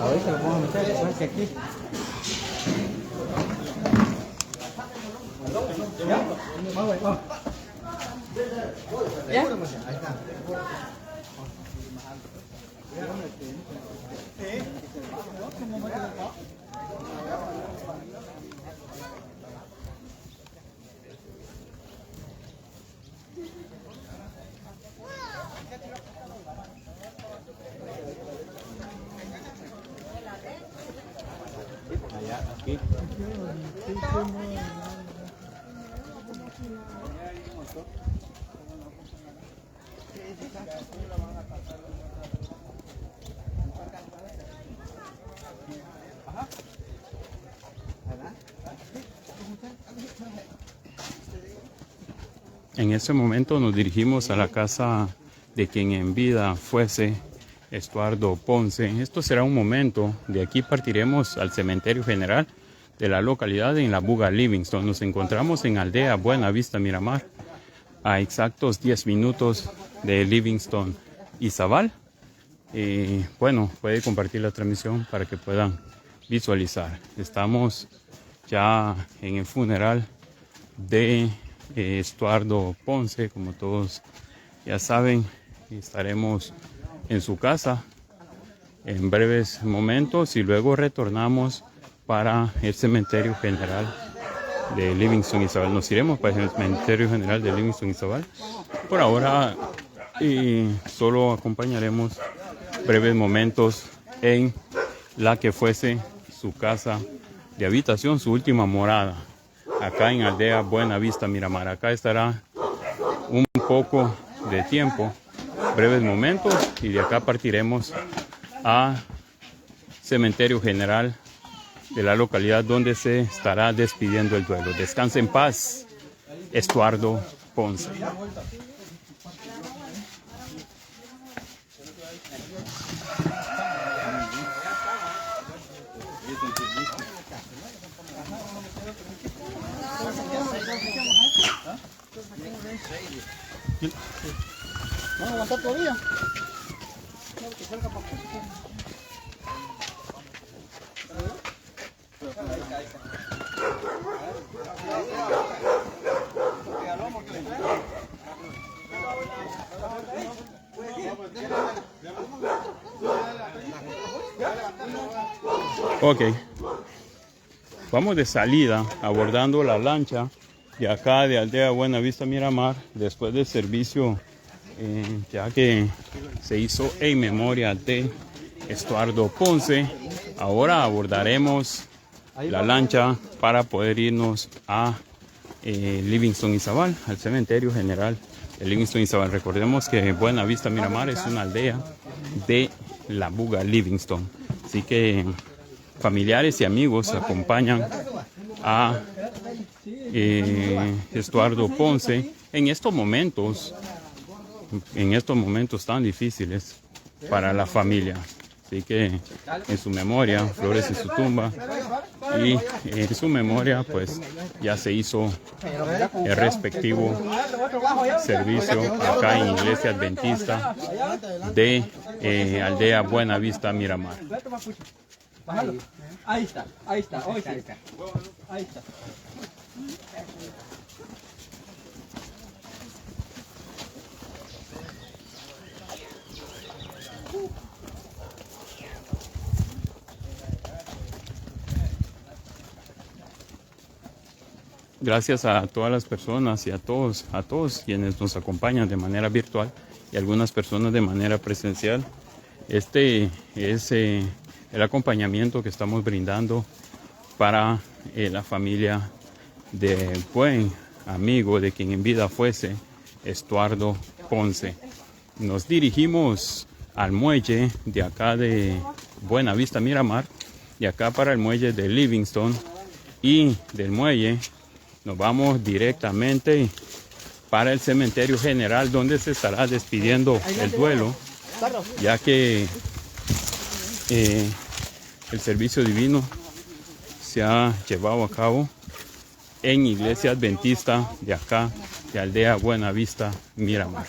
Ahorita lo vamos a meter, pues que aquí. ¿Ya? Vamos, vamos. ¿Ya? Ahí está. Allá, aquí. En ese momento nos dirigimos a la casa de quien en vida fuese Estuardo Ponce. Esto será un momento. De aquí partiremos al cementerio general de la localidad en La Buga, Livingston. Nos encontramos en Aldea Buena Vista, Miramar, a exactos 10 minutos de Livingston y Zabal. Bueno, puede compartir la transmisión para que puedan visualizar. Estamos ya en el funeral de Estuardo Ponce, como todos ya saben. Estaremos en su casa en breves momentos y luego retornamos para el cementerio general de Livingston y Zabal. Nos iremos para el cementerio general de Livingston y Zabal. Por ahora solo acompañaremos breves momentos en la que fuese su casa de habitación, su última morada, acá en Aldea Buena Vista, Miramar. Acá estará un poco de tiempo, breves momentos, y de acá partiremos a cementerio general de la localidad donde se estará despidiendo el duelo. Descanse en paz, Estuardo Ponce. ¿Vamos a aguantar todavía? Ok, vamos de salida abordando la lancha de acá de Aldea Buena Vista, Miramar, después del servicio ya que se hizo en memoria de Estuardo Ponce. Ahora abordaremos la lancha para poder irnos a Livingston y Zabal, al cementerio general de Livingston y Zabal. Recordemos que Buena Vista, Miramar es una aldea de La Buga, Livingston. Así que familiares y amigos acompañan a Estuardo Ponce en estos momentos tan difíciles para la familia. Así que en su memoria, flores en su tumba, y en su memoria pues ya se hizo el respectivo servicio acá en Iglesia Adventista de Aldea Buena Vista, Miramar. Ahí está, ahí está, ahí está. Ahí está. Gracias a todas las personas y a todos quienes nos acompañan de manera virtual y algunas personas de manera presencial. Este es el acompañamiento que estamos brindando para la familia de buen amigo de quien en vida fuese Estuardo Ponce. Nos dirigimos al muelle de acá de Buena Vista, Miramar, y acá para el muelle de Livingston, y del muelle nos vamos directamente para el cementerio general donde se estará despidiendo el duelo, ya que el servicio divino se ha llevado a cabo en Iglesia Adventista de acá, de Aldea Buena Vista, Miramar.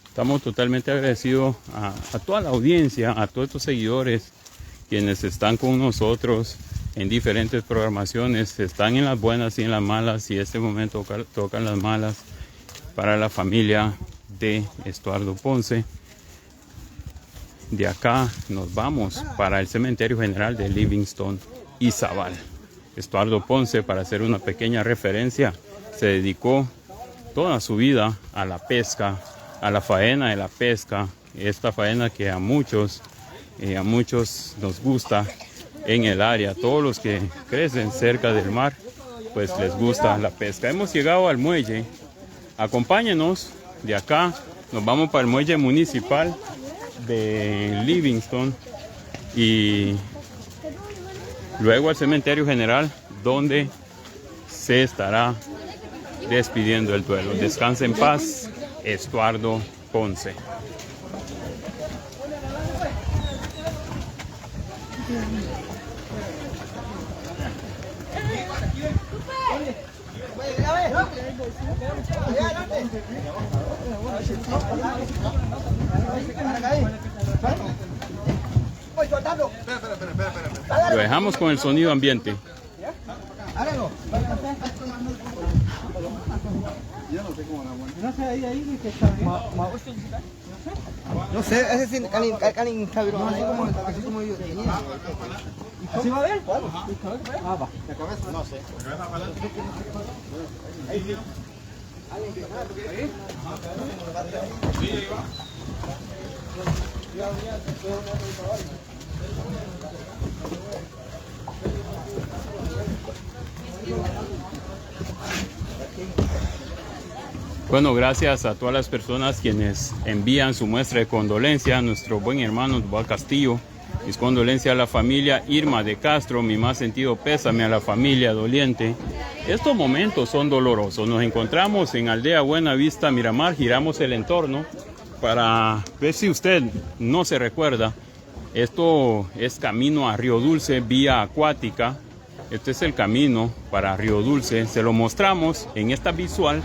Estamos totalmente agradecidos a toda la audiencia, a todos estos seguidores quienes están con nosotros en diferentes programaciones, están en las buenas y en las malas, y este momento tocan las malas para la familia de Estuardo Ponce. De acá nos vamos para el Cementerio General de Livingston y Zabal. Estuardo Ponce, para hacer una pequeña referencia, se dedicó toda su vida a la pesca, a la faena de la pesca, esta faena que a muchos nos gusta en el área. Todos los que crecen cerca del mar, pues les gusta la pesca. Hemos llegado al muelle, acompáñenos de acá, nos vamos para el muelle municipal de Livingston y luego al cementerio general, donde se estará despidiendo el duelo. Descanse en paz, Estuardo Ponce. Lo dejamos con el sonido ambiente. No sé, ese sí, Kanin Javier, así como yo tenía. ¿Así va a ver? Ah, va. No sé. Bueno, gracias a todas las personas quienes envían su muestra de condolencia a nuestro buen hermano Duval Castillo. Mis condolencias a la familia Irma de Castro, mi más sentido pésame a la familia doliente. Estos momentos son dolorosos. Nos encontramos en Aldea Buena Vista, Miramar. Giramos el entorno para ver si usted no se recuerda. Esto es camino a Río Dulce, vía acuática. Este es el camino para Río Dulce. Se lo mostramos en esta visual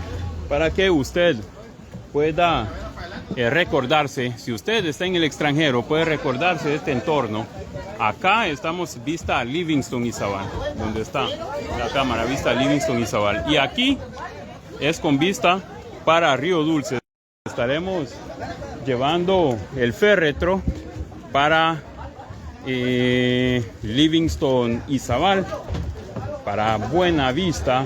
para que usted pueda recordarse. Si usted está en el extranjero, puede recordarse de este entorno. Acá estamos vista a Livingston y Zabal, donde está la cámara, vista a Livingston y Zabal. Y aquí es con vista para Río Dulce. Estaremos llevando el féretro para Livingston y Zabal, para Buena Vista.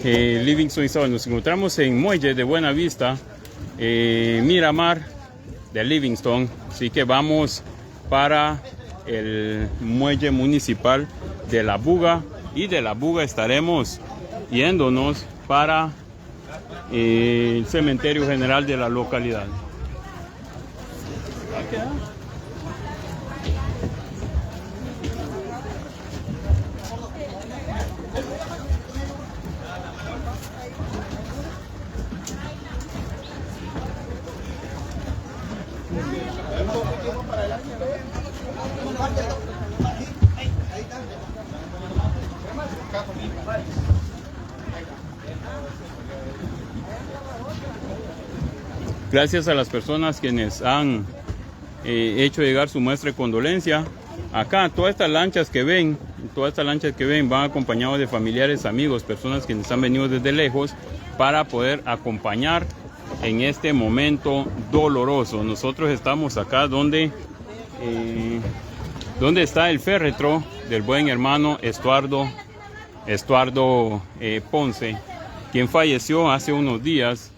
Livingston y Zabal. Nos encontramos en Muelle de Buena Vista, Miramar de Livingston, así que vamos para el muelle municipal de La Buga, y de La Buga estaremos yéndonos para el cementerio general de la localidad. Gracias a las personas quienes han hecho llegar su muestra de condolencia. Acá todas estas lanchas que ven van acompañados de familiares, amigos, personas quienes han venido desde lejos para poder acompañar en este momento doloroso. Nosotros estamos acá donde está el féretro del buen hermano Estuardo Ponce, quien falleció hace unos días.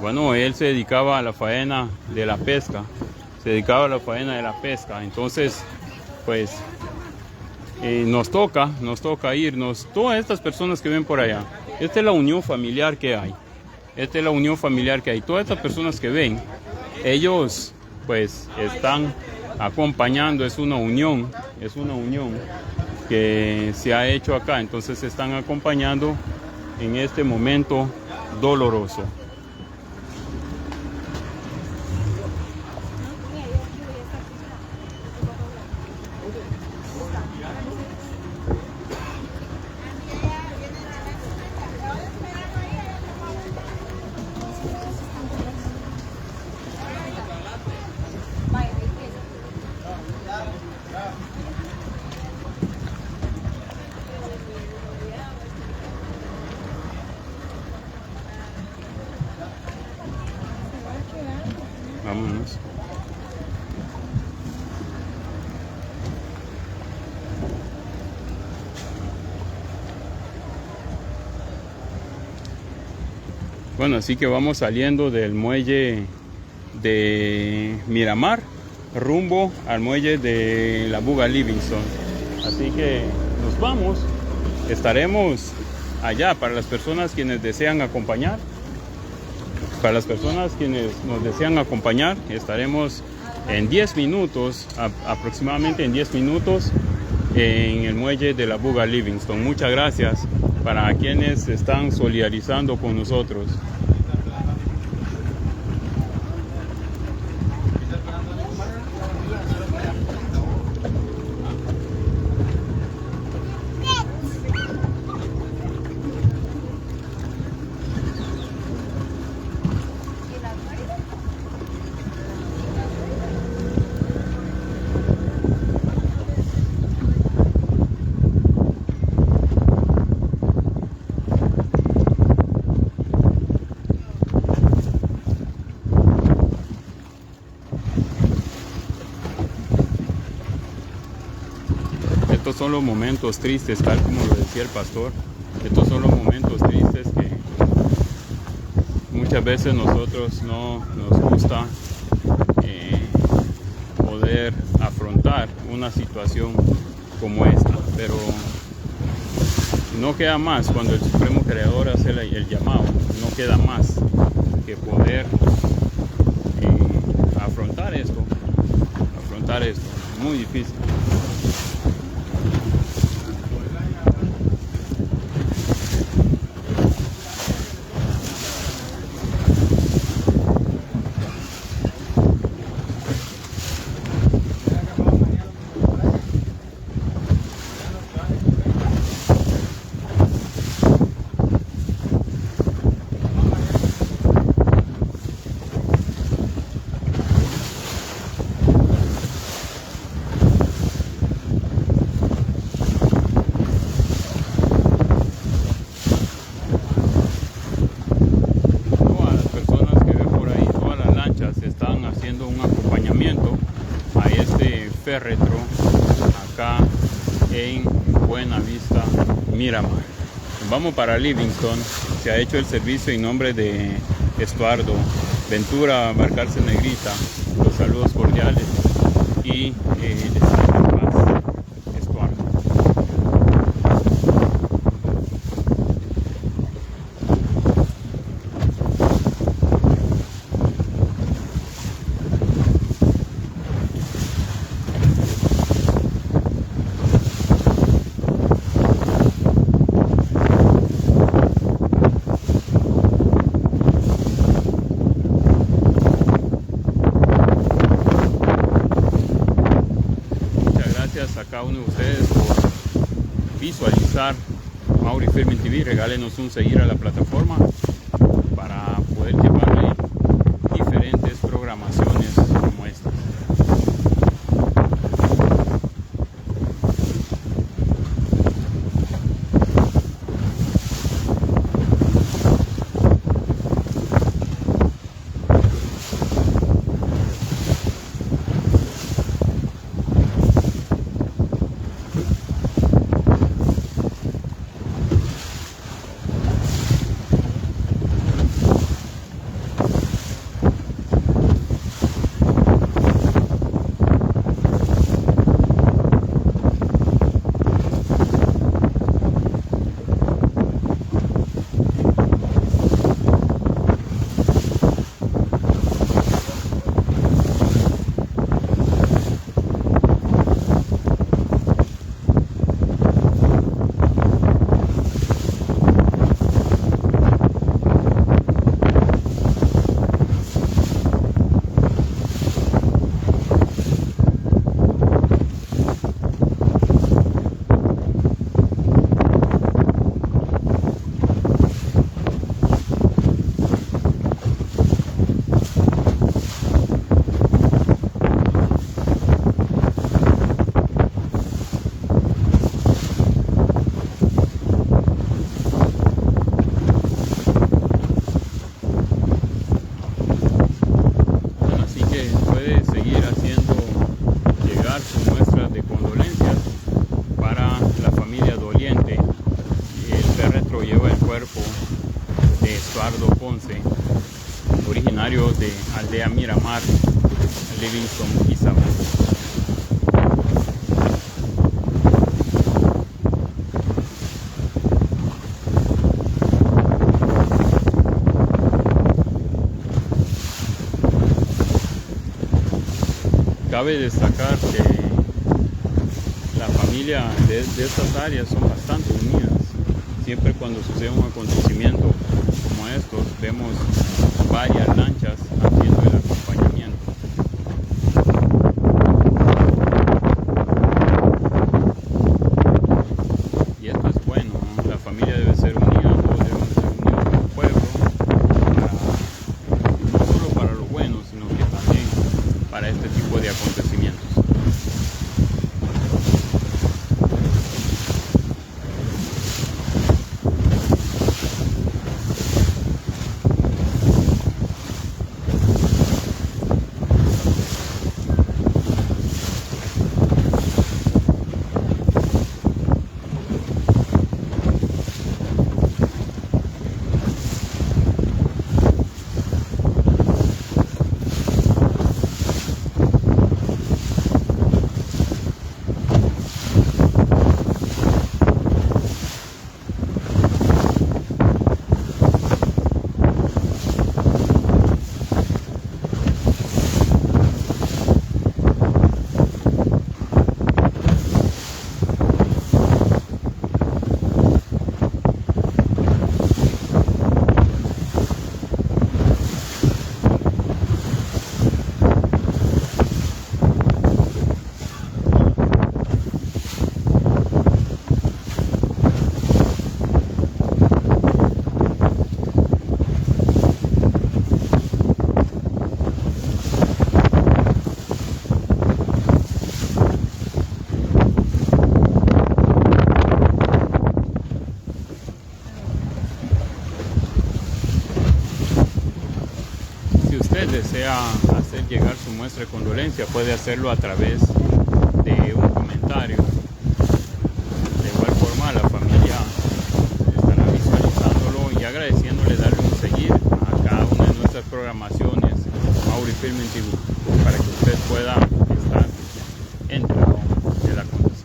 Bueno, él se dedicaba a la faena de la pesca, entonces pues nos toca irnos. Todas estas personas que ven por allá, esta es la unión familiar que hay, todas estas personas que ven, ellos pues están acompañando, es una unión que se ha hecho acá, entonces están acompañando en este momento doloroso. Vámonos. Bueno, así que vamos saliendo del muelle de Miramar rumbo al muelle de la Buga Livingston. Así que nos vamos. Estaremos allá para las personas quienes desean acompañar. Para las personas quienes nos desean acompañar, estaremos en 10 minutos, aproximadamente en 10 minutos, en el muelle de la Buga Livingston. Muchas gracias para quienes se están solidarizando con nosotros. Estos son los momentos tristes, tal como lo decía el pastor. Estos son los momentos tristes que muchas veces nosotros no nos gusta poder afrontar una situación como esta, pero no queda más cuando el Supremo Creador hace el llamado, no queda más que poder afrontar esto, muy difícil. Retro acá en Buenavista, Miramar. Vamos para Livingston. Se ha hecho el servicio en nombre de Estuardo Ventura, marcarse negrita. Los saludos cordiales y paz, Estuardo. A cada uno de ustedes por visualizar Mauri Filming TV. Regálenos un seguir a la plataforma para poder llevarle diferentes programaciones como esta. originario de Aldea Miramar, Livingston, Isabel. Cabe destacar que la familia de estas áreas son bastante unidas. Siempre cuando sucede un acontecimiento como estos, vemos varias lanchas haciendo el acompañamiento. Y esto es bueno, ¿no? La familia debe ser unida, todos debemos ser unidos como pueblo, no solo para lo bueno, sino que también para este tipo de acontecimientos. Si usted desea hacer llegar su muestra de condolencia, puede hacerlo a través de un comentario. De igual forma, la familia estará visualizándolo y agradeciéndole darle un seguir a cada una de nuestras programaciones Mauri Filming TV, para que usted pueda estar enterado del acontecer.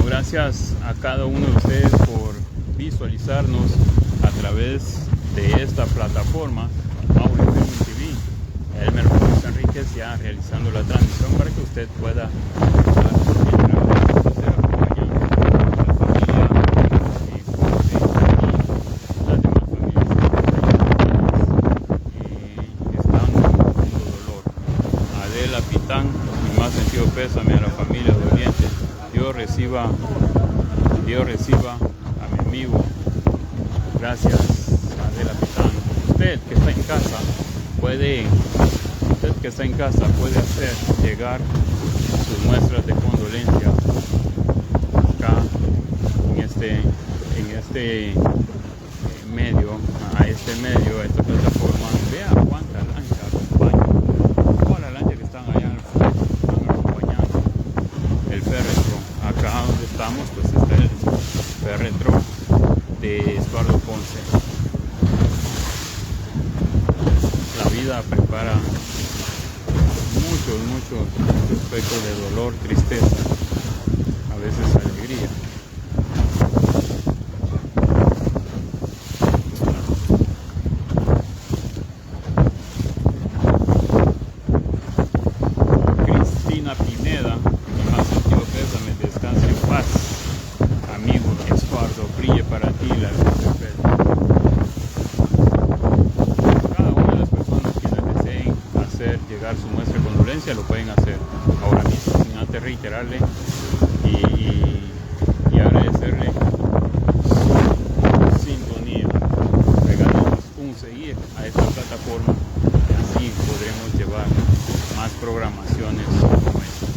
Gracias a cada uno de ustedes por visualizarnos a través de esta plataforma Mauri Filming TV. Elmer Gómez Enríquez ya realizando la transmisión para que usted pueda estar acompañando a la familia reciba a mi amigo. Gracias, Adela Pitán. Usted que está en casa puede hacer llegar sus muestras de condolencia acá en este medio, a esta plataforma. Vea cuánta lancha acompaña, toda la lancha que están allá al frente están acompañando el féretro. Acá donde estamos pues está el féretro de Estuardo Ponce. La vida prepara muchos aspectos de dolor, tristeza, a veces alegría. Cristina Pineda, mi más sentido pésame, descanse en paz. Amigo Estuardo, brille para ti la luz del Pedro. Cada una de las personas quienes deseen hacer llegar su muestra de condolencia lo pueden hacer ahora mismo, sin antes reiterarle y agradecerle su sintonía. Regálenos un seguir a esta plataforma y así podremos llevar más programaciones como esta.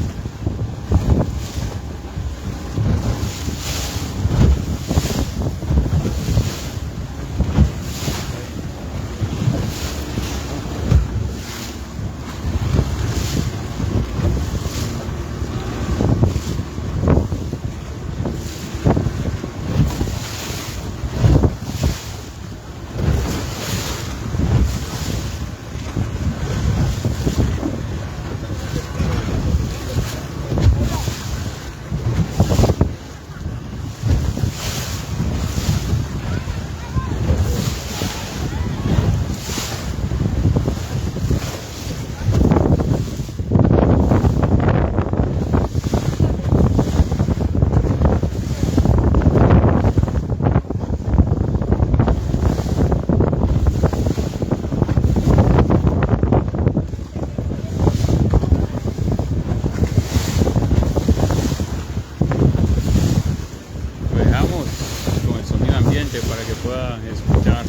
Para que pueda escuchar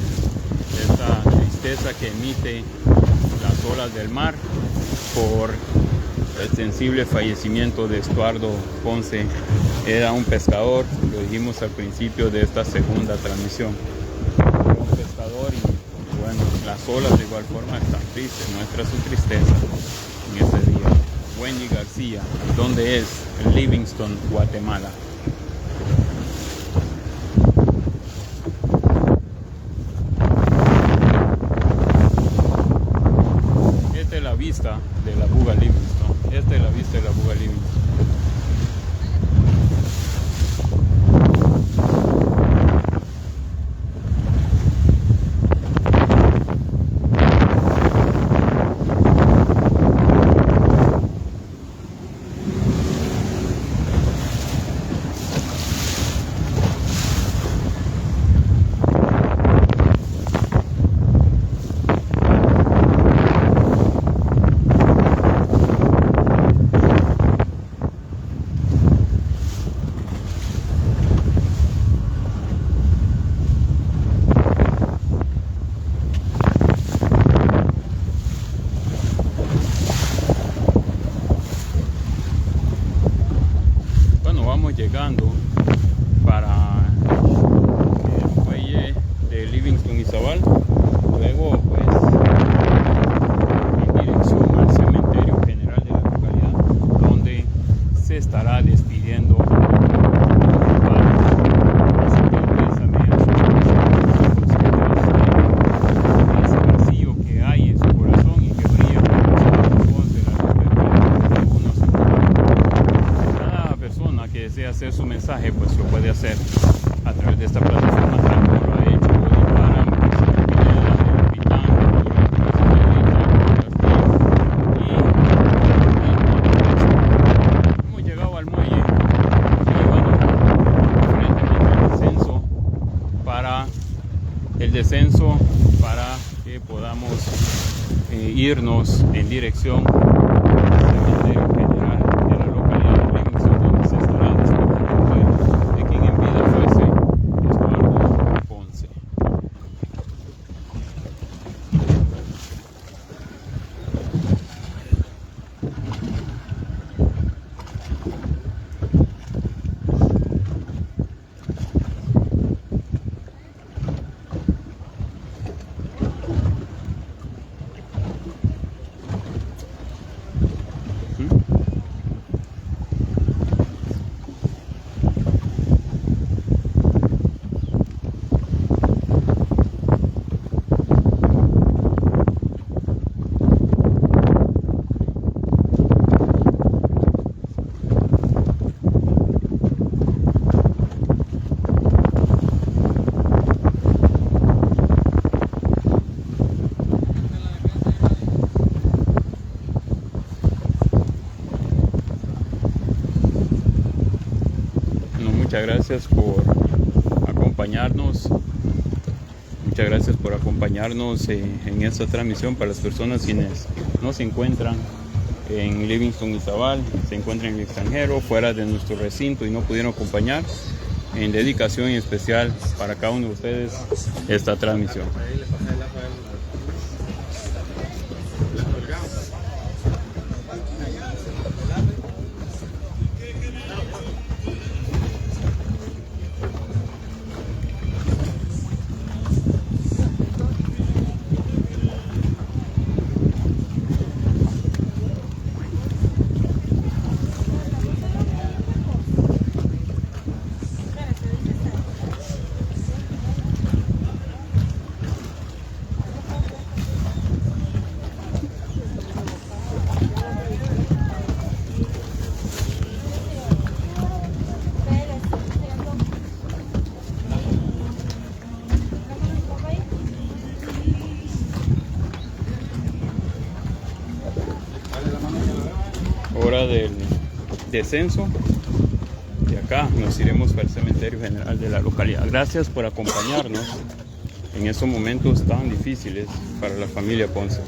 esta tristeza que emite las olas del mar por el sensible fallecimiento de Estuardo Ponce. Era un pescador, lo dijimos al principio de esta segunda transmisión. Era un pescador y bueno, las olas de igual forma están tristes, muestra su tristeza en ese día. Wendy García, ¿dónde es? En Livingston, Guatemala. Vista de la Buga Livingston. Esta es la vista de la Buga Livingston. Llegando para el muelle de Livingston y Zabal, luego pues en dirección al cementerio general de la localidad, donde se estará despidiendo ese vacío que hay en su corazón y que brilla por cada persona que desea hacer su mensaje, pues lo puede hacer a través de esta plataforma, tal como lo ha hecho hemos llegado al muelle y bueno, el descenso para que podamos irnos en dirección al cementerio general de la localidad de Livingston, donde se estará muchas gracias por acompañarnos. Muchas gracias por acompañarnos en esta transmisión para las personas quienes no se encuentran en Livingston, Izabal, se encuentran en el extranjero, fuera de nuestro recinto y no pudieron acompañar. En dedicación especial para cada uno de ustedes esta transmisión. Hora del descenso. De acá nos iremos para el cementerio general de la localidad. Gracias por acompañarnos en estos momentos tan difíciles para la familia Ponce.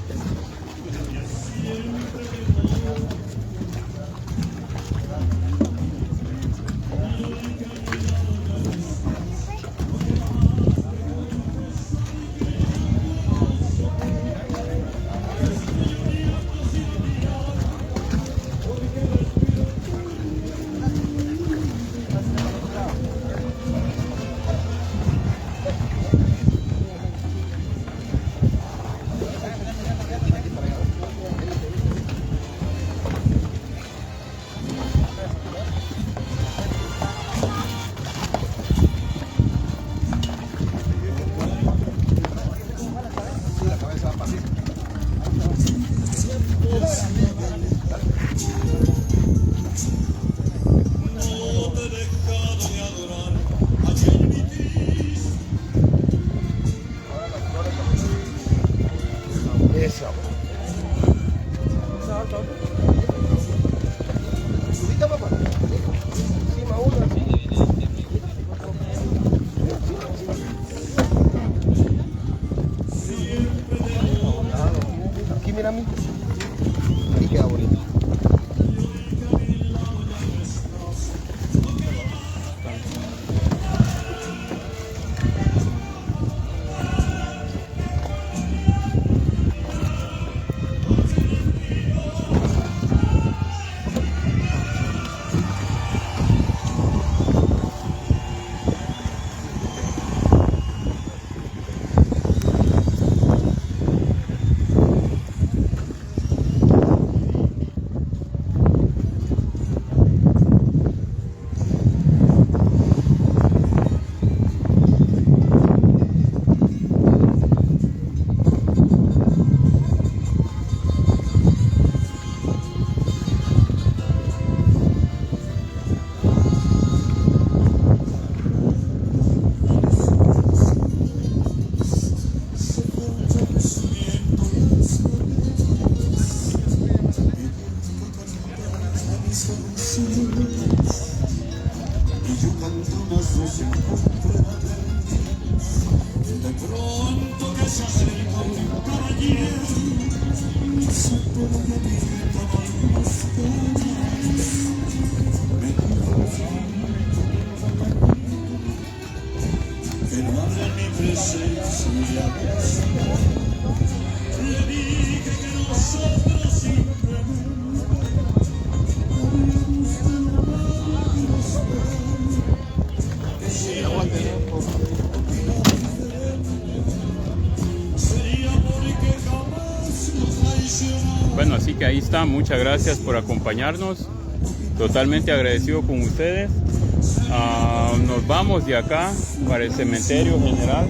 Aquí mira a mí. Ahí queda bonito. Bueno, así que ahí está. Muchas gracias por acompañarnos. Totalmente agradecido con ustedes. Nos vamos de acá para el cementerio general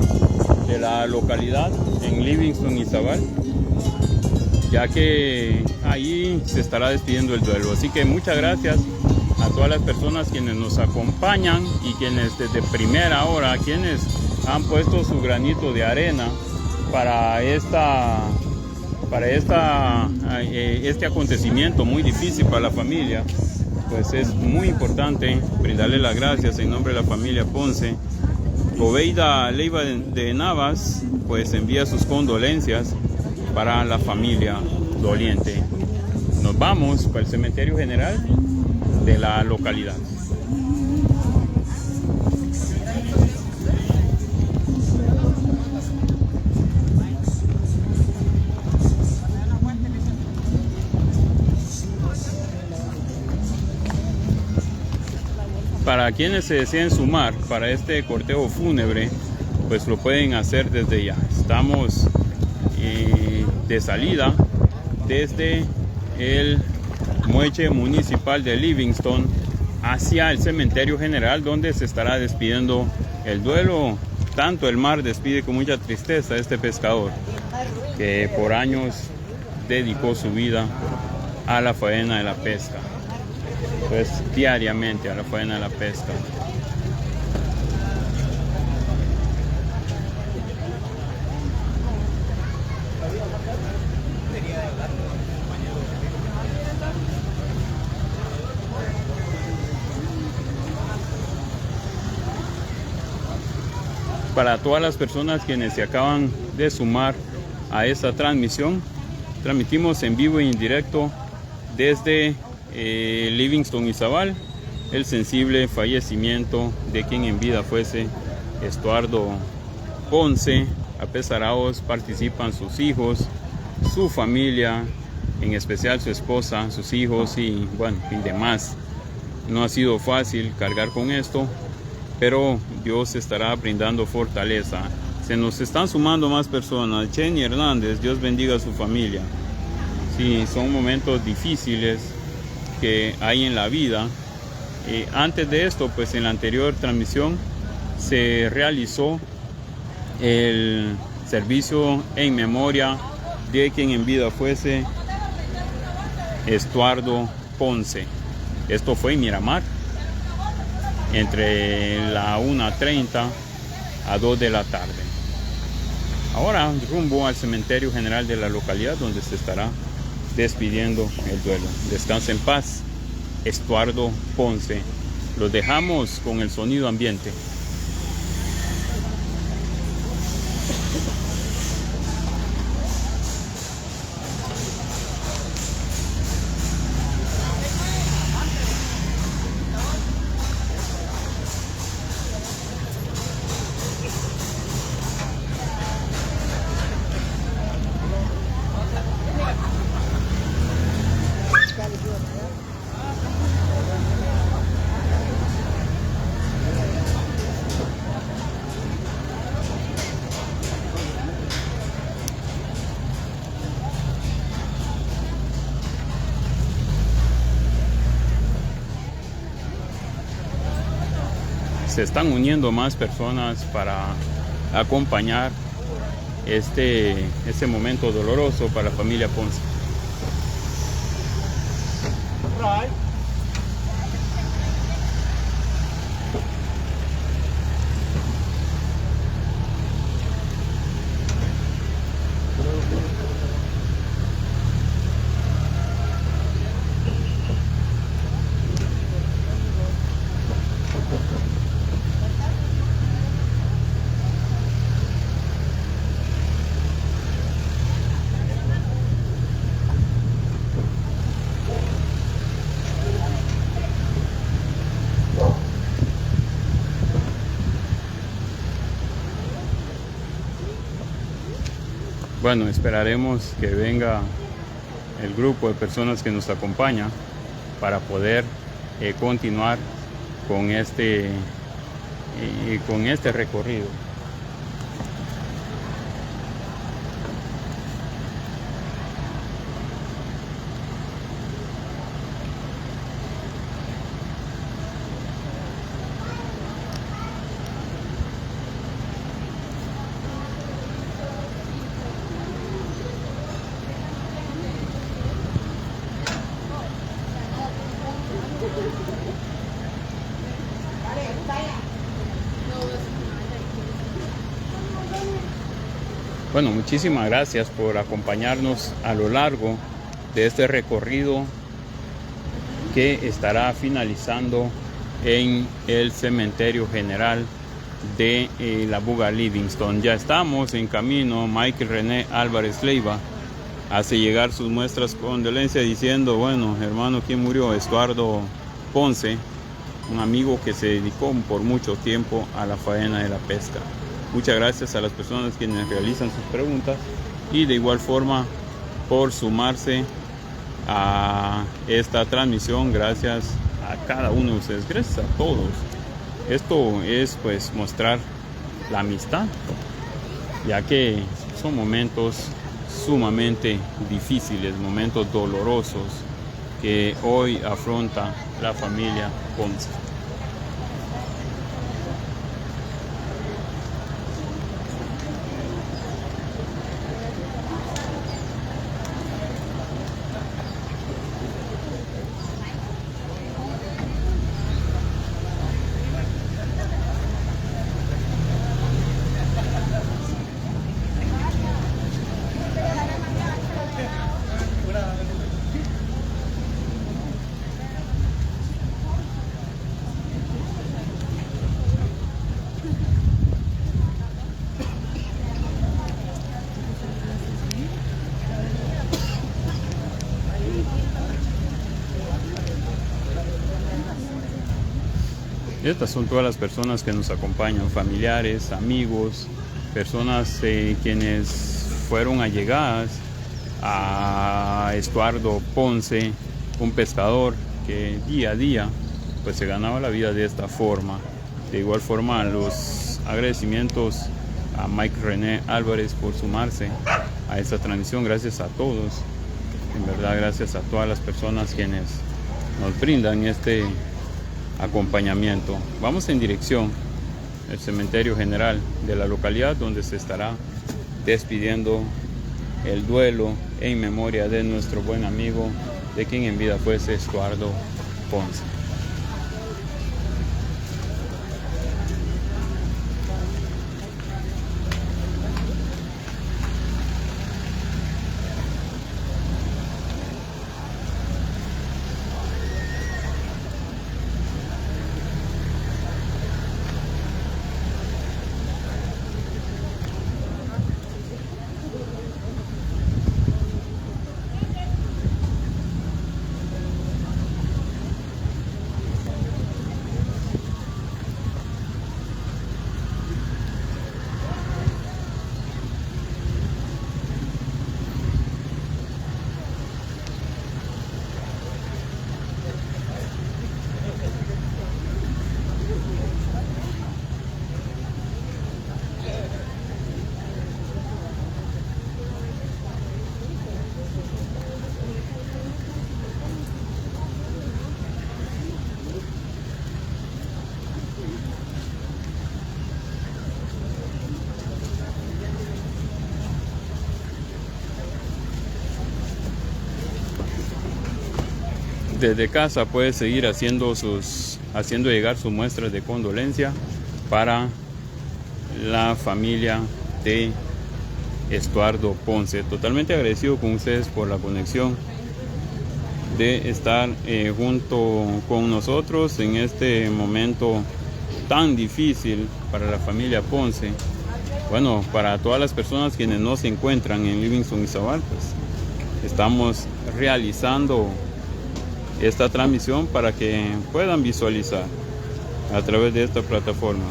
de la localidad en Livingston, Izabal, ya que ahí se estará despidiendo el duelo. Así que muchas gracias a todas las personas quienes nos acompañan y quienes desde primera hora, quienes han puesto su granito de arena para este acontecimiento muy difícil para la familia. pues es muy importante brindarle las gracias en nombre de la familia Ponce. Obeida Leiva de Navas pues envía sus condolencias para la familia doliente. Nos vamos para el cementerio general de la localidad. Para quienes se deseen sumar para este cortejo fúnebre, pues lo pueden hacer desde ya. Estamos de salida desde el muelle municipal de Livingston hacia el cementerio general, donde se estará despidiendo el duelo. Tanto el mar despide con mucha tristeza a este pescador que por años dedicó su vida a la faena de la pesca. Pues diariamente a la faena de la pesca. Para todas las personas quienes se acaban de sumar a esta transmisión, transmitimos en vivo y en directo desde Livingston y Zabal el sensible fallecimiento de quien en vida fuese Estuardo Ponce. Apesarados participan sus hijos, su familia, en especial su esposa, sus hijos y bueno, y demás. No ha sido fácil cargar con esto, pero Dios estará brindando fortaleza. Se nos están sumando más personas. Jenny Hernández, Dios bendiga a su familia. Sí, son momentos difíciles que hay en la vida. Antes de esto, pues en la anterior transmisión se realizó el servicio en memoria de quien en vida fuese Estuardo Ponce. Esto fue en Miramar, entre la 1:30 a 2 de la tarde. Ahora rumbo al cementerio general de la localidad, donde se estará despidiendo el duelo. Descansa en paz, Estuardo Ponce. Los dejamos con el sonido ambiente. Se están uniendo más personas para acompañar este momento doloroso para la familia Ponce. Bueno, esperaremos que venga el grupo de personas que nos acompaña para poder continuar con este recorrido. Bueno, muchísimas gracias por acompañarnos a lo largo de este recorrido que estará finalizando en el cementerio general de la Buga Livingston. Ya estamos en camino. Michael René Álvarez Leiva hace llegar sus muestras de condolencia diciendo: bueno, hermano, ¿quién murió? Estuardo Ponce, un amigo que se dedicó por mucho tiempo a la faena de la pesca. Muchas gracias a las personas quienes realizan sus preguntas y de igual forma por sumarse a esta transmisión. Gracias a cada uno de ustedes, gracias a todos. Esto es pues mostrar la amistad, ya que son momentos sumamente difíciles, momentos dolorosos que hoy afronta la familia Ponce. Estas son todas las personas que nos acompañan, familiares, amigos, personas quienes fueron allegadas a Estuardo Ponce, un pescador que día a día pues se ganaba la vida de esta forma. De igual forma, los agradecimientos a Mike René Álvarez por sumarse a esta transmisión. Gracias a todos, en verdad, gracias a todas las personas quienes nos brindan este acompañamiento. Vamos en dirección al cementerio general de la localidad, donde se estará despidiendo el duelo en memoria de nuestro buen amigo, de quien en vida fuese Estuardo Ponce. Desde casa puede seguir haciendo llegar sus muestras de condolencia para la familia de Estuardo Ponce. Totalmente agradecido con ustedes por la conexión, de estar junto con nosotros en este momento tan difícil para la familia Ponce. Bueno, para todas las personas quienes no se encuentran en Livingston y Izabal, pues estamos realizando esta transmisión para que puedan visualizar a través de esta plataforma.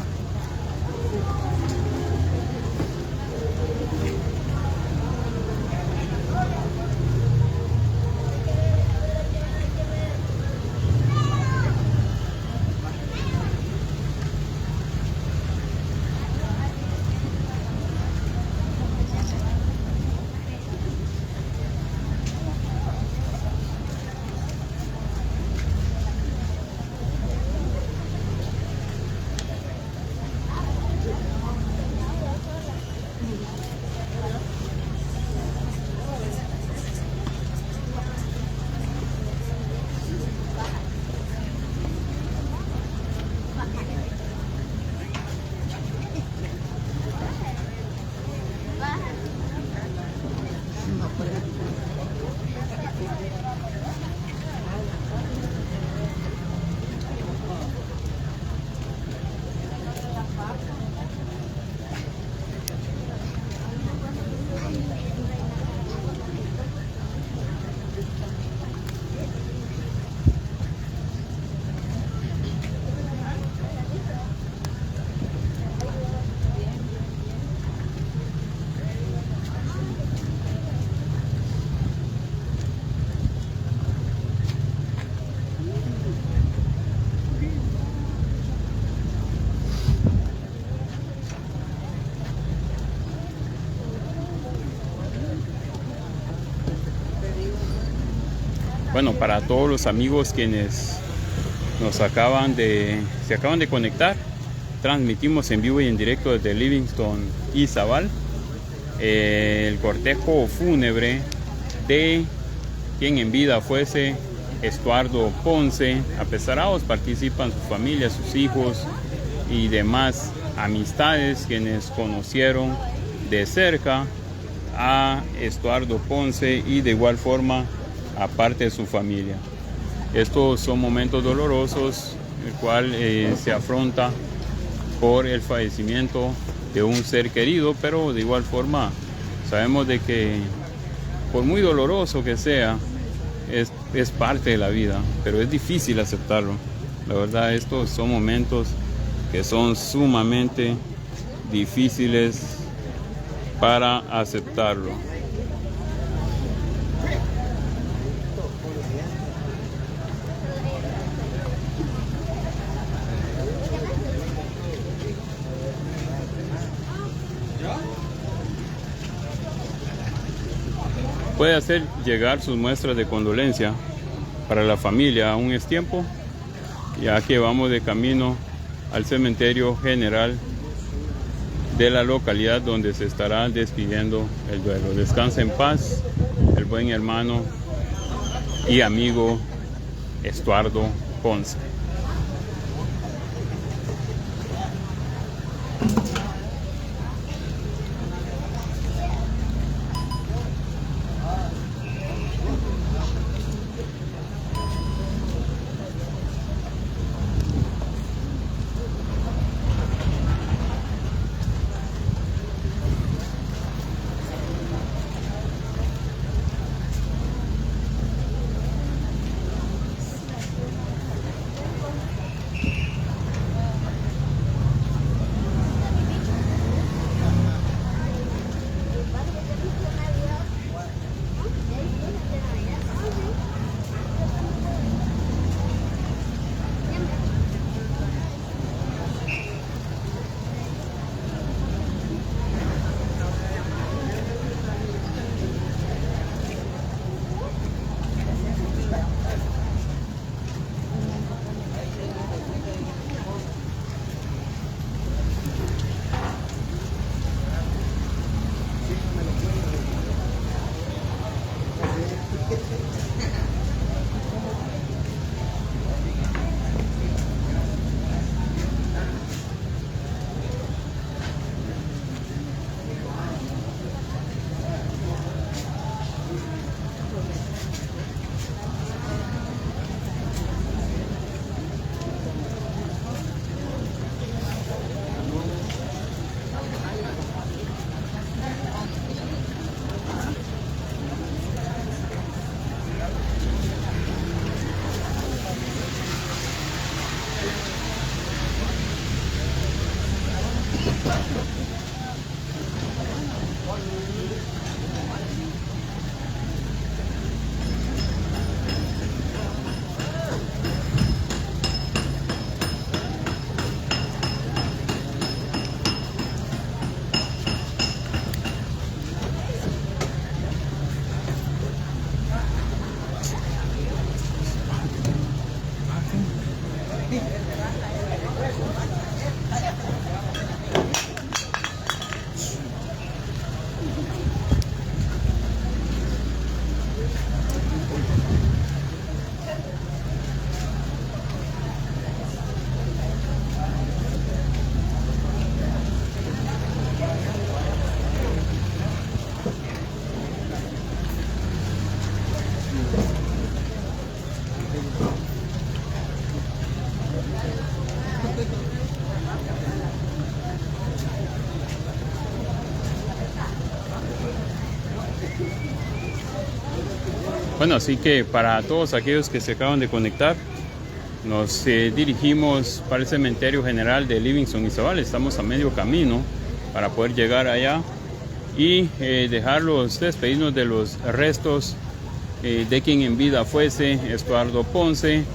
bueno, para todos los amigos quienes se acaban de conectar, transmitimos en vivo y en directo desde Livingston Izabal el cortejo fúnebre de quien en vida fuese Estuardo Ponce. Apesarados participan sus familias, sus hijos y demás amistades quienes conocieron de cerca a Estuardo Ponce y de igual forma a parte de su familia. Estos son momentos dolorosos, el cual se afronta por el fallecimiento de un ser querido, pero de igual forma sabemos de que por muy doloroso que sea, es parte de la vida, pero es difícil aceptarlo. La verdad, estos son momentos que son sumamente difíciles para aceptarlo. Puede hacer llegar sus muestras de condolencia para la familia, aún es tiempo, ya que vamos de camino al cementerio general de la localidad donde se estará despidiendo el duelo. Descansa en paz el buen hermano y amigo Estuardo Ponce. Bueno, así que para todos aquellos que se acaban de conectar, nos dirigimos para el cementerio general de Livingston Izabal. Estamos a medio camino para poder llegar allá y despedirnos de los restos de quien en vida fuese Estuardo Ponce,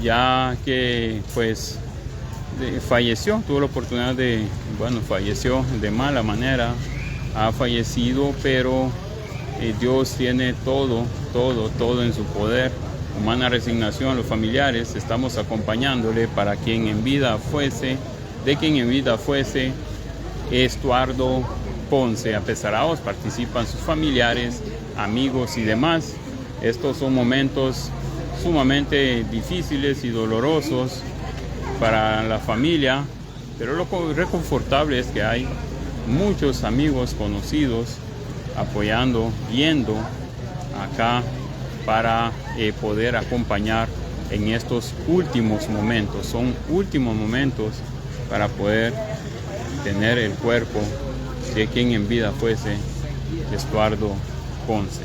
ya que pues falleció, tuvo la oportunidad falleció de mala manera, ha fallecido, pero Dios tiene todo en su poder. Humana resignación, los familiares, estamos acompañándole para quien en vida fuese, de quien en vida fuese Estuardo Ponce. Apesaraos, participan sus familiares, amigos y demás. Estos son momentos sumamente difíciles y dolorosos para la familia, pero lo reconfortable es que hay muchos amigos conocidos apoyando, yendo acá para poder acompañar en estos últimos momentos. Son últimos momentos para poder tener el cuerpo de quien en vida fuese Estuardo Ponce.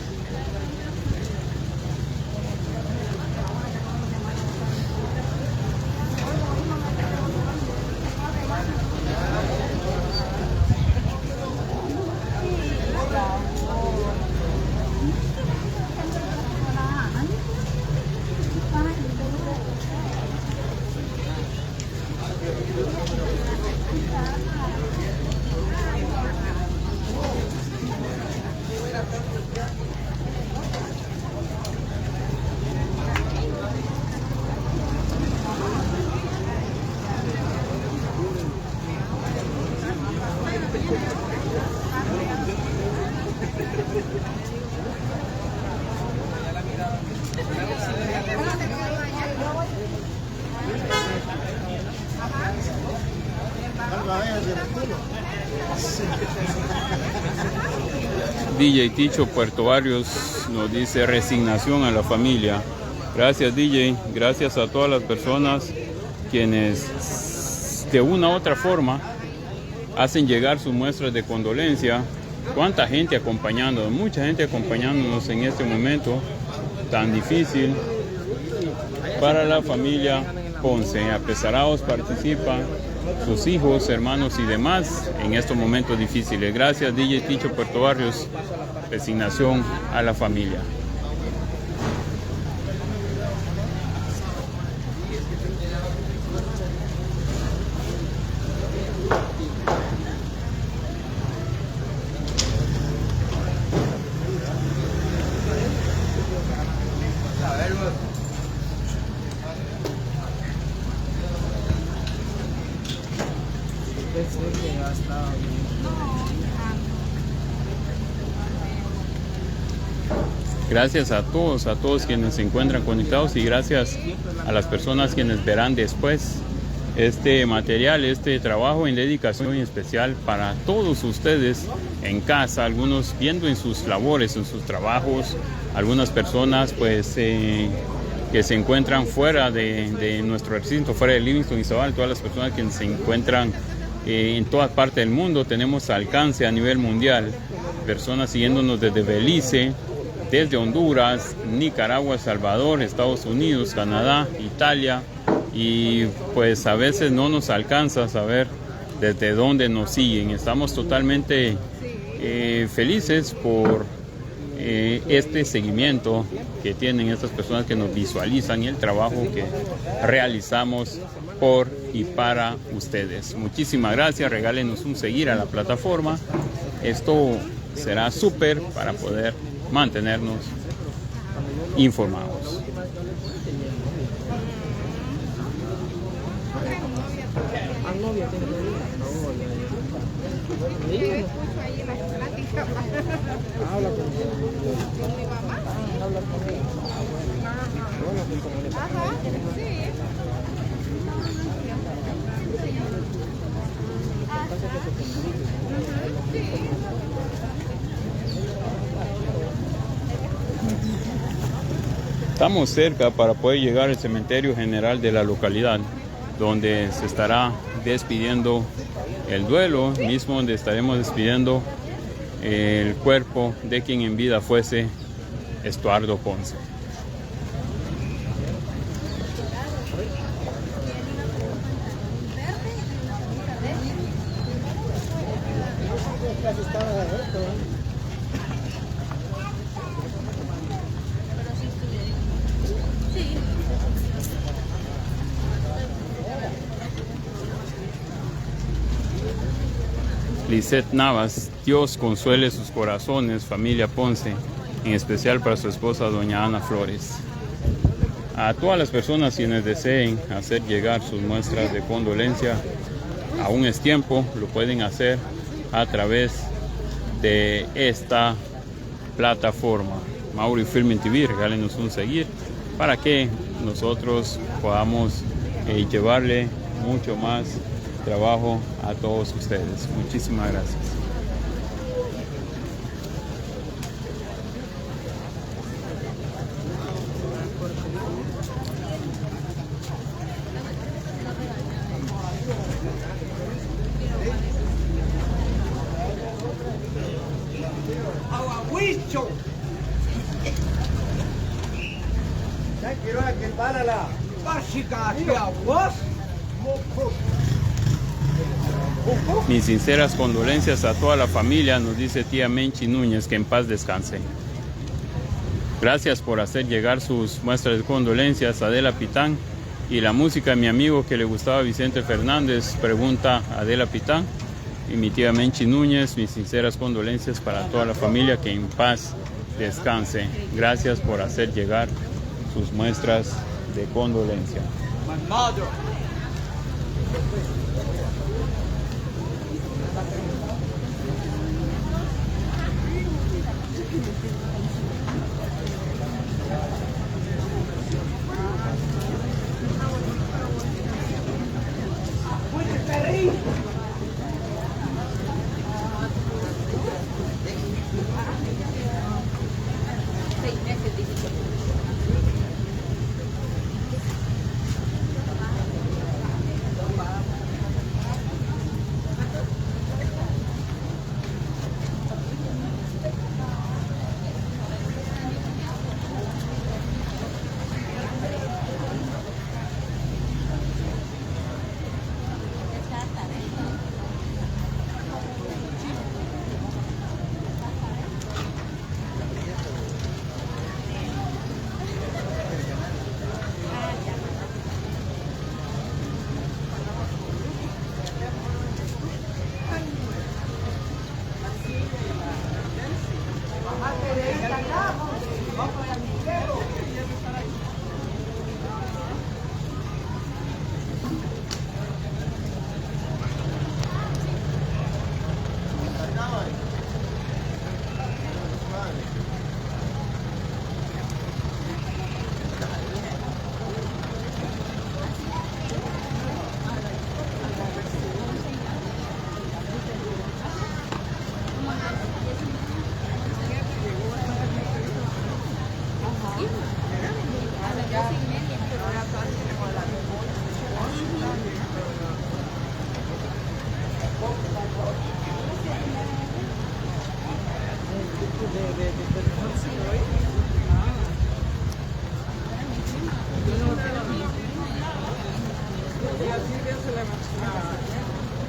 DJ Ticho Puerto Barrios nos dice resignación a la familia. Gracias, DJ. Gracias a todas las personas quienes de una u otra forma hacen llegar sus muestras de condolencia. Cuánta gente acompañándonos, mucha gente acompañándonos en este momento tan difícil para la familia Ponce. Apesaraos, participan sus hijos, hermanos y demás en estos momentos difíciles. Gracias, DJ Ticho Puerto Barrios. Resignación a la familia. Gracias a todos quienes se encuentran conectados y gracias a las personas quienes verán después este material, este trabajo en dedicación especial para todos ustedes en casa, algunos viendo en sus labores, en sus trabajos, algunas personas pues que se encuentran fuera de nuestro recinto, fuera de Livingston y Izabal, todas las personas que se encuentran en toda parte del mundo. Tenemos alcance a nivel mundial, personas siguiéndonos desde Belice, desde Honduras, Nicaragua, Salvador, Estados Unidos, Canadá, Italia, y pues a veces no nos alcanza a saber desde dónde nos siguen. Estamos totalmente felices por este seguimiento que tienen estas personas que nos visualizan y el trabajo que realizamos por y para ustedes. Muchísimas gracias, regálenos un seguir a la plataforma. Esto será súper para poder mantenernos informados. Estamos cerca para poder llegar al cementerio general de la localidad, donde se estará despidiendo el duelo, mismo donde estaremos despidiendo el cuerpo de quien en vida fuese Estuardo Ponce. Lisette Navas. Dios consuele sus corazones, familia Ponce, en especial para su esposa doña Ana Flores. A todas las personas quienes deseen hacer llegar sus muestras de condolencia, aún es tiempo, lo pueden hacer a través de esta plataforma. Mauri Filming TV, regálenos un seguir para que nosotros podamos llevarle mucho más trabajo a todos ustedes. Muchísimas gracias. Mis sinceras condolencias a toda la familia, nos dice tía Menchi Núñez, que en paz descanse. Gracias por hacer llegar sus muestras de condolencias, Adela Pitán. Y la música de mi amigo que le gustaba Vicente Fernández, pregunta Adela Pitán. Y mi tía Menchi Núñez, mis sinceras condolencias para toda la familia, que en paz descanse. Gracias por hacer llegar sus muestras de condolencia.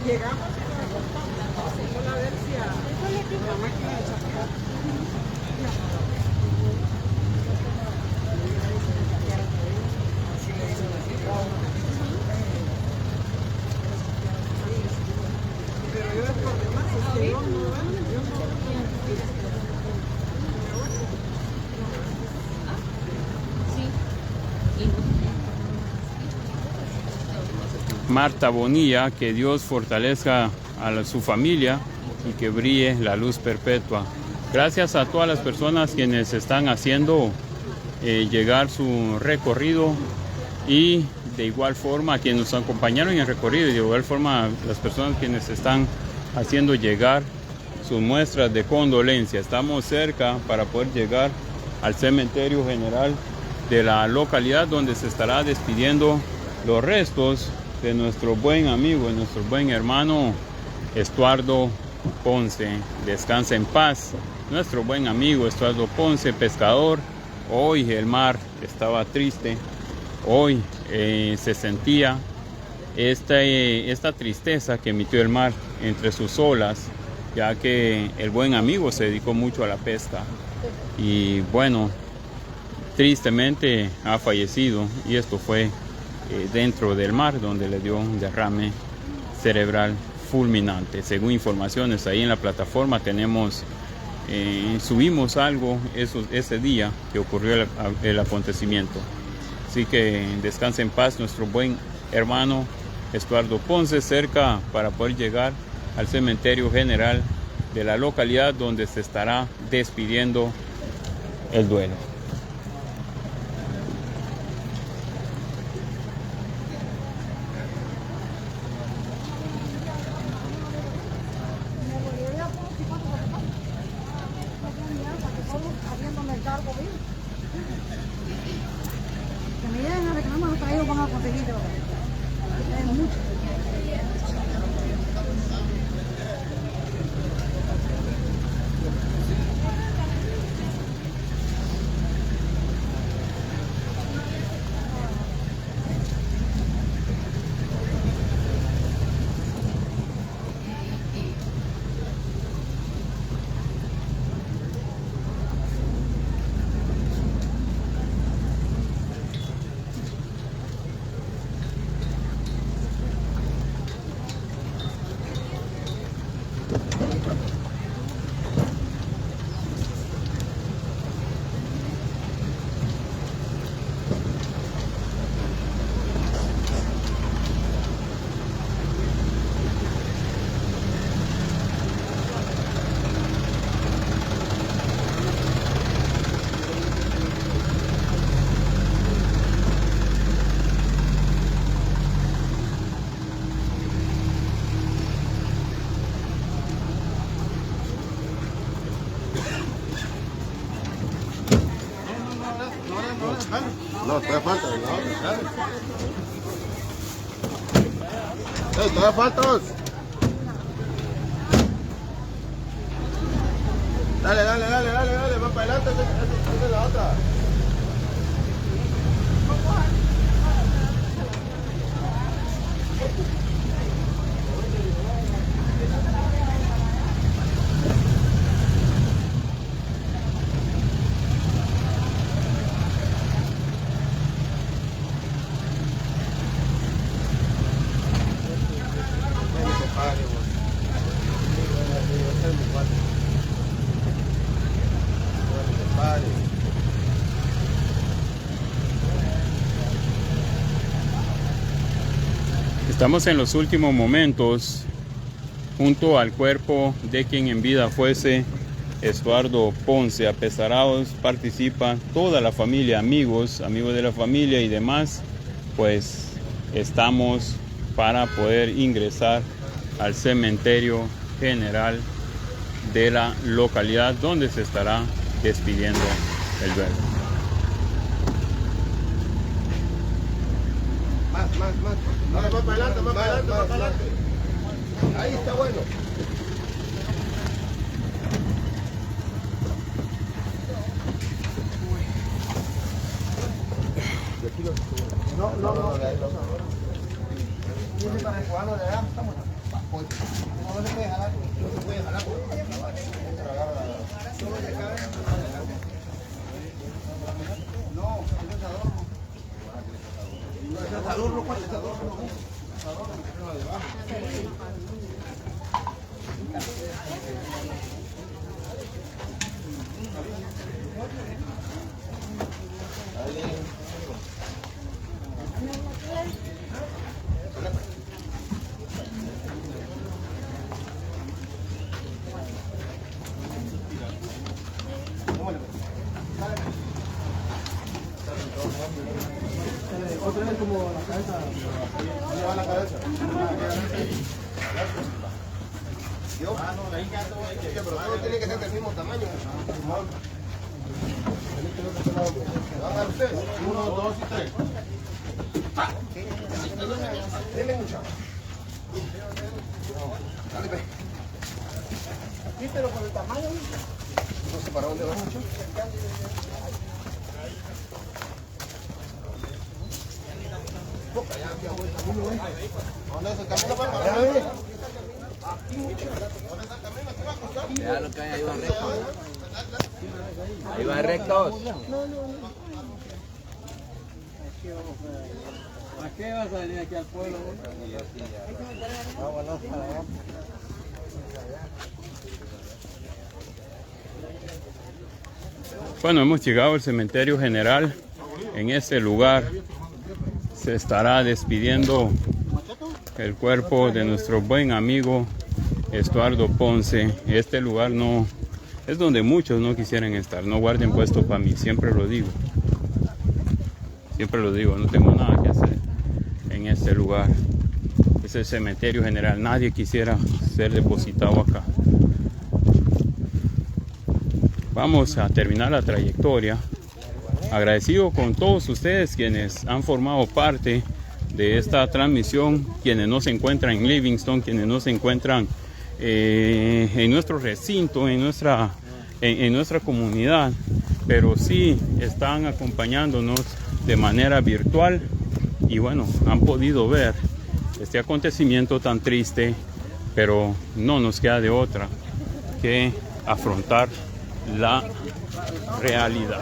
Llegamos a la versión la máquina de chapear. Pero yo por demás es que yo no Marta Bonilla, que Dios fortalezca a su familia y que brille la luz perpetua. Gracias a todas las personas quienes están haciendo llegar su recorrido, y de igual forma a quienes nos acompañaron en el recorrido, y de igual forma las personas quienes están haciendo llegar sus muestras de condolencia. Estamos cerca para poder llegar al cementerio general de la localidad, donde se estará despidiendo los restos de nuestro buen amigo, de nuestro buen hermano Estuardo Ponce. Descansa en paz nuestro buen amigo Estuardo Ponce, pescador. Hoy el mar estaba triste, hoy se sentía esta tristeza que emitió el mar entre sus olas, ya que el buen amigo se dedicó mucho a la pesca y bueno, tristemente ha fallecido, y esto fue dentro del mar, donde le dio un derrame cerebral fulminante. Según informaciones ahí en la plataforma tenemos, subimos algo ese día que ocurrió el acontecimiento. Así que descanse en paz nuestro buen hermano Estuardo Ponce, cerca para poder llegar al cementerio general de la localidad donde se estará despidiendo el duelo. Que me lleguen a reclamar, los traídos van a conseguir droga. Es mucho. No, todavía falta. Todavía falta. Dale, va para adelante, esa es la otra. Estamos en los últimos momentos junto al cuerpo de quien en vida fuese Estuardo Ponce. Apesarados participa toda la familia, amigos de la familia y demás. Pues estamos para poder ingresar al cementerio general de la localidad donde se estará despidiendo el duelo. Más. Más para adelante. Ahí está bueno. No. Dice para el cubano de allá, estamos. No se puede jalar. No se puede jalar. No, es adorno. Es adorno, ¿cuál es adorno? Otra vez como la cabeza. ¿Dónde va la cabeza? ¿Yo? Pero todo tiene que ser del mismo tamaño. ¿Va a dar usted? 1, 2 y 3. Dile mucho. Dale, ve. Sí, pero por el tamaño. No sé para dónde va mucho. ¿Dónde es el camino para allá? Ya lo que hay, ahí van rectos. Ahí van rectos. ¿Para qué vas a venir aquí al pueblo? Vámonos para allá. Bueno, hemos llegado al cementerio general. En este lugar se estará despidiendo el cuerpo de nuestro buen amigo Estuardo Ponce. Este lugar no es donde muchos no quisieran estar. No guarden puesto para mí, siempre lo digo. Siempre lo digo, no tengo nada que hacer en este lugar. Es el cementerio general, nadie quisiera ser depositado acá. Vamos a terminar la trayectoria. Agradecido con todos ustedes quienes han formado parte de esta transmisión, quienes no se encuentran en Livingston, quienes no se encuentran en nuestro recinto, en nuestra comunidad, pero sí están acompañándonos de manera virtual y bueno, han podido ver este acontecimiento tan triste, pero no nos queda de otra que afrontar la realidad.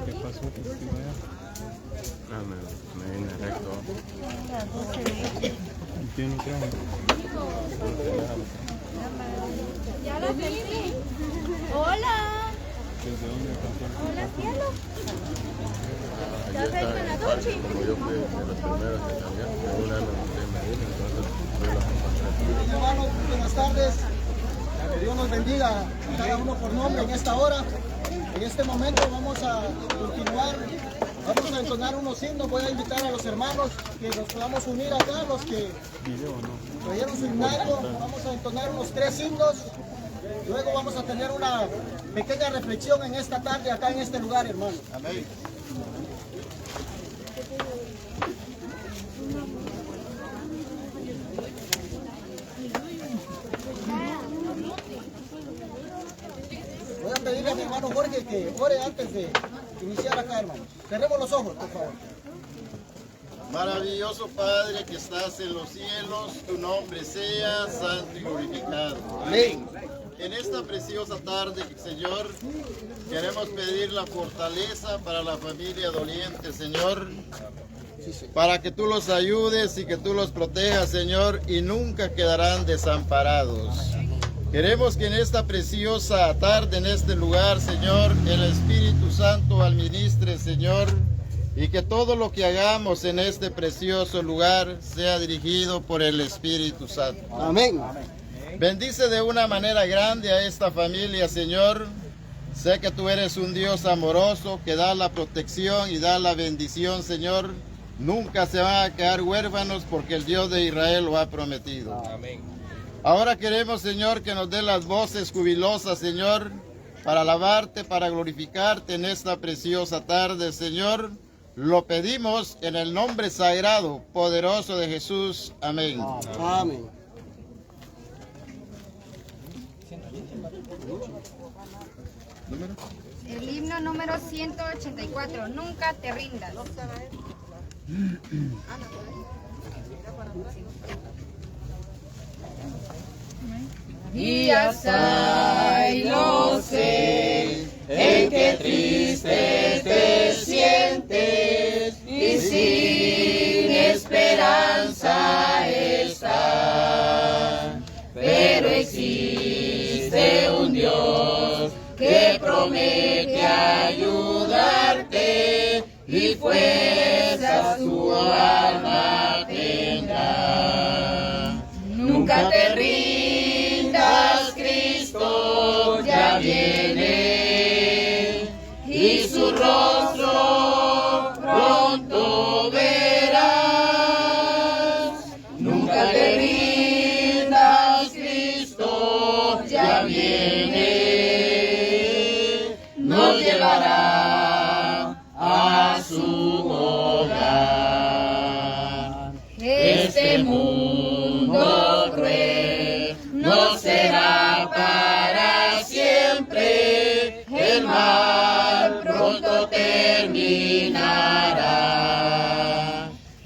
¿Qué pasó? Me vine recto. ¿Quién lo trajo? Ya lo vi. Hola. ¿Desde dónde pasó? Hola, cielo. ¿Estás ahí con la Dochi? Como yo fui de las primeras que cambié, de una de Medina, entonces yo las encontré. Hermanos, buenas tardes. Que Dios nos bendiga a cada uno por nombre en esta hora. En este momento vamos a continuar, vamos a entonar unos himnos. Voy a invitar a los hermanos que nos podamos unir acá, los que trajeron su himnario. Vamos a entonar unos 3 himnos. Luego vamos a tener una pequeña reflexión en esta tarde acá en este lugar, hermano. Amén. Voy a pedirle a mi hermano Jorge que ore antes de iniciar acá, hermano. Cerremos los ojos, por favor. Maravilloso Padre que estás en los cielos, tu nombre sea santo y glorificado. Amén. En esta preciosa tarde, Señor, queremos pedir la fortaleza para la familia doliente, Señor, para que tú los ayudes y que tú los protejas, Señor, y nunca quedarán desamparados. Queremos que en esta preciosa tarde, en este lugar, Señor, el Espíritu Santo administre, Señor, y que todo lo que hagamos en este precioso lugar sea dirigido por el Espíritu Santo. Amén. Bendice de una manera grande a esta familia, Señor. Sé que tú eres un Dios amoroso que da la protección y da la bendición, Señor. Nunca se van a quedar huérfanos porque el Dios de Israel lo ha prometido. Amén. Ahora queremos, Señor, que nos dé las voces jubilosas, Señor, para alabarte, para glorificarte en esta preciosa tarde, Señor. Lo pedimos en el nombre sagrado, poderoso de Jesús. Amén. Amén. El himno número 184. Nunca te rindas. Días hay, lo sé, en que triste te sientes y si esperanza está, pero existe un Dios que promete ayudarte y fuerza tu alma tendrá. Nunca te rindas, Cristo ya viene y su rostro pronto verás. Nunca te rindas, Cristo ya viene, nos llevará a su hogar. Este mundo cruel no será para siempre, el mal pronto terminará.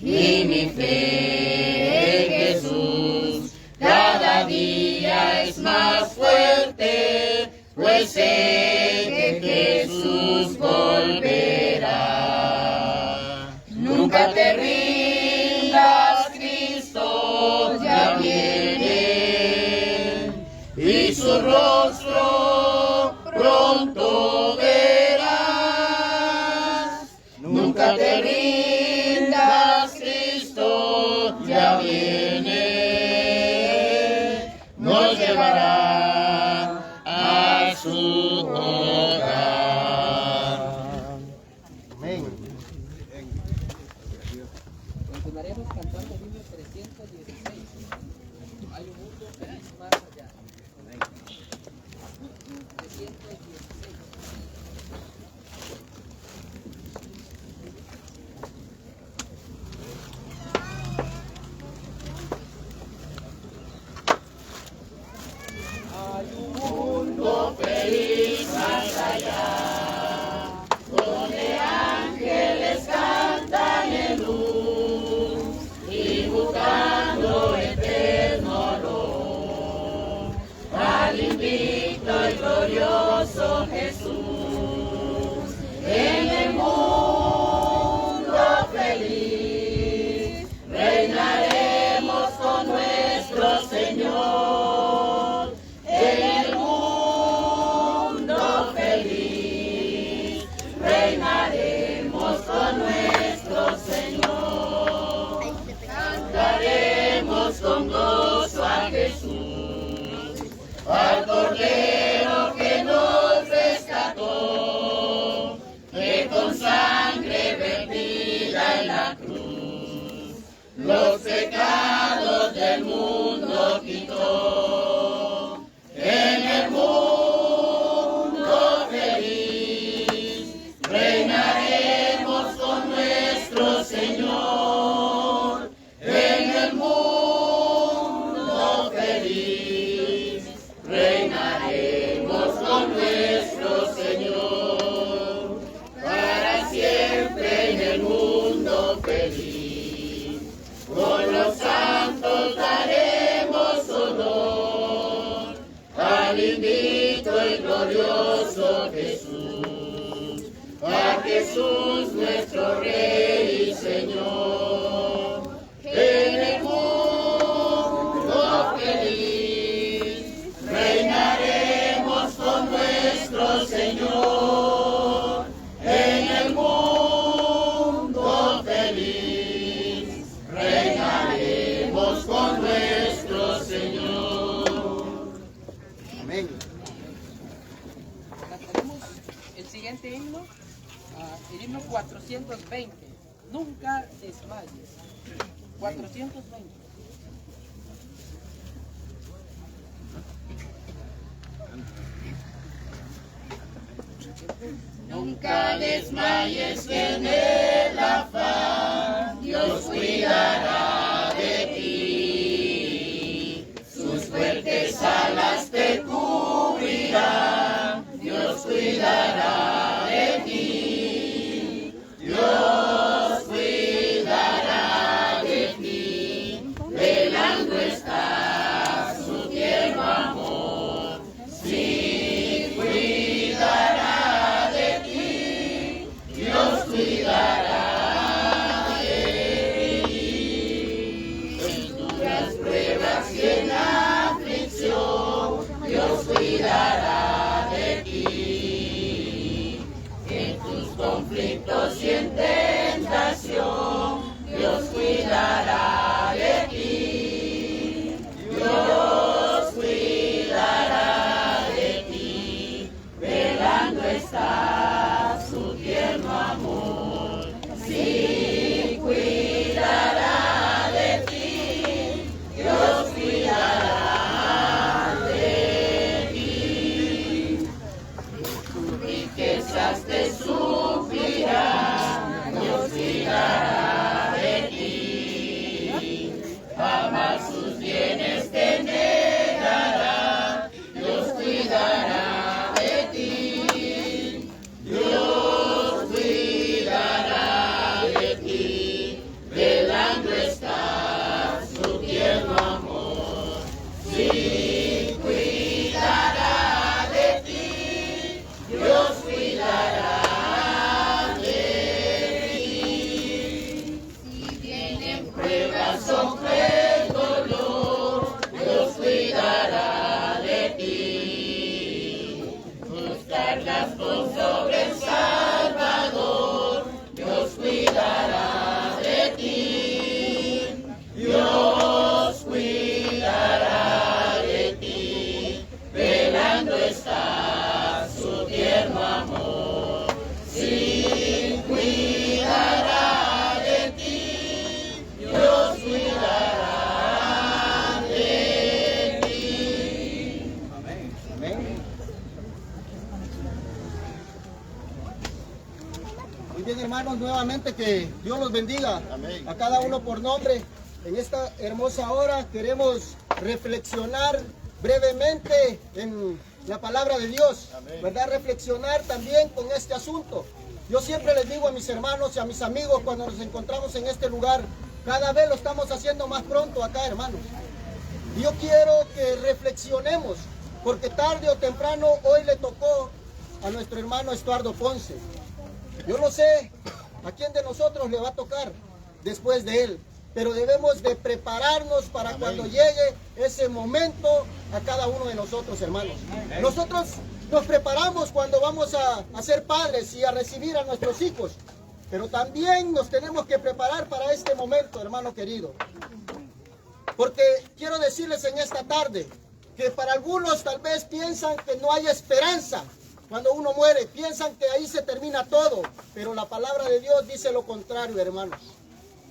Y mi fe en Jesús cada día es más fuerte, pues sé que Jesús volverá. Nunca te rindas, Cristo ya viene y su rostro pronto verás. Nunca te rindas, Cristo ya viene, nos llevará a su hogar. Amén. Continuaremos cantando el himno 316. Hay un mundo feliz más allá. 316. Hay un mundo feliz más allá, donde ángeles cantan en luz y buscando eterno olor al invicto y glorioso Jesús. En el mundo feliz reinaremos con nuestro Señor. En el mundo feliz reinaremos con nuestro Señor. Cantaremos con gozo a Jesús, al Cordero que nos rescató, que con sangre vertida en la cruz los pecados del mundo quitó. En el mundo feliz reinaremos con nuestro Señor. En el mundo feliz reinaremos con nuestro Señor. Para siempre en el mundo feliz, con los santos daremos honor al bendito y glorioso Jesús, a Jesús nuestro Rey y Señor. En el mundo feliz reinaremos con nuestro Señor. En el mundo feliz reinaremos con nuestro Señor. Amén. Cantaremos el siguiente himno, el himno 420. Nunca desmayes. 420. Nunca desmayes que en el afán Dios cuidará de ti. Sus fuertes alas te cubrirán, Dios cuidará de ti. Dios cuidará de ti, velando está su tierno amor. Sí, cuidará de ti, Dios cuidará de ti. cuidará de ti. En tus conflictos y en tentación, Dios cuidará de ti. Dios cuidará de ti, velando está su tierno amor. Sí, cuidará de ti, Dios cuidará de ti. Tus riquezas te suplirá, Dios cuidará de ti. Jamás sus bienes te negará, Dios cuidará de ti. Dios cuidará de ti, velando está su tierno amor. Sí, cuidará de ti, Dios cuidará de ti. Si vienen pruebas o el dolor, Dios cuidará de ti. Tus cargas con sobre el Salvador, Dios cuidará de ti. Dios cuidará de ti, velando está su tierno amor. Sí, cuidará de ti, Dios cuidará de ti. Amén. Muy bien, hermanos, nuevamente que Dios los bendiga. Amén. A cada uno por nombre. En esta hermosa hora queremos reflexionar brevemente en la palabra de Dios, Amén. ¿verdad? Reflexionar también con este asunto. Yo siempre les digo a mis hermanos y a mis amigos cuando nos encontramos en este lugar, cada vez lo estamos haciendo más pronto acá, hermanos. Yo quiero que reflexionemos, porque tarde o temprano hoy le tocó a nuestro hermano Estuardo Ponce. Yo no sé a quién de nosotros le va a tocar después de él, pero debemos de prepararnos para Amén. cuando llegue ese momento a cada uno de nosotros, hermanos. Nosotros nos preparamos cuando vamos a ser padres y a recibir a nuestros hijos, pero también nos tenemos que preparar para este momento, hermano querido. Porque quiero decirles en esta tarde que para algunos tal vez piensan que no hay esperanza. Cuando uno muere, piensan que ahí se termina todo, pero la palabra de Dios dice lo contrario, hermanos.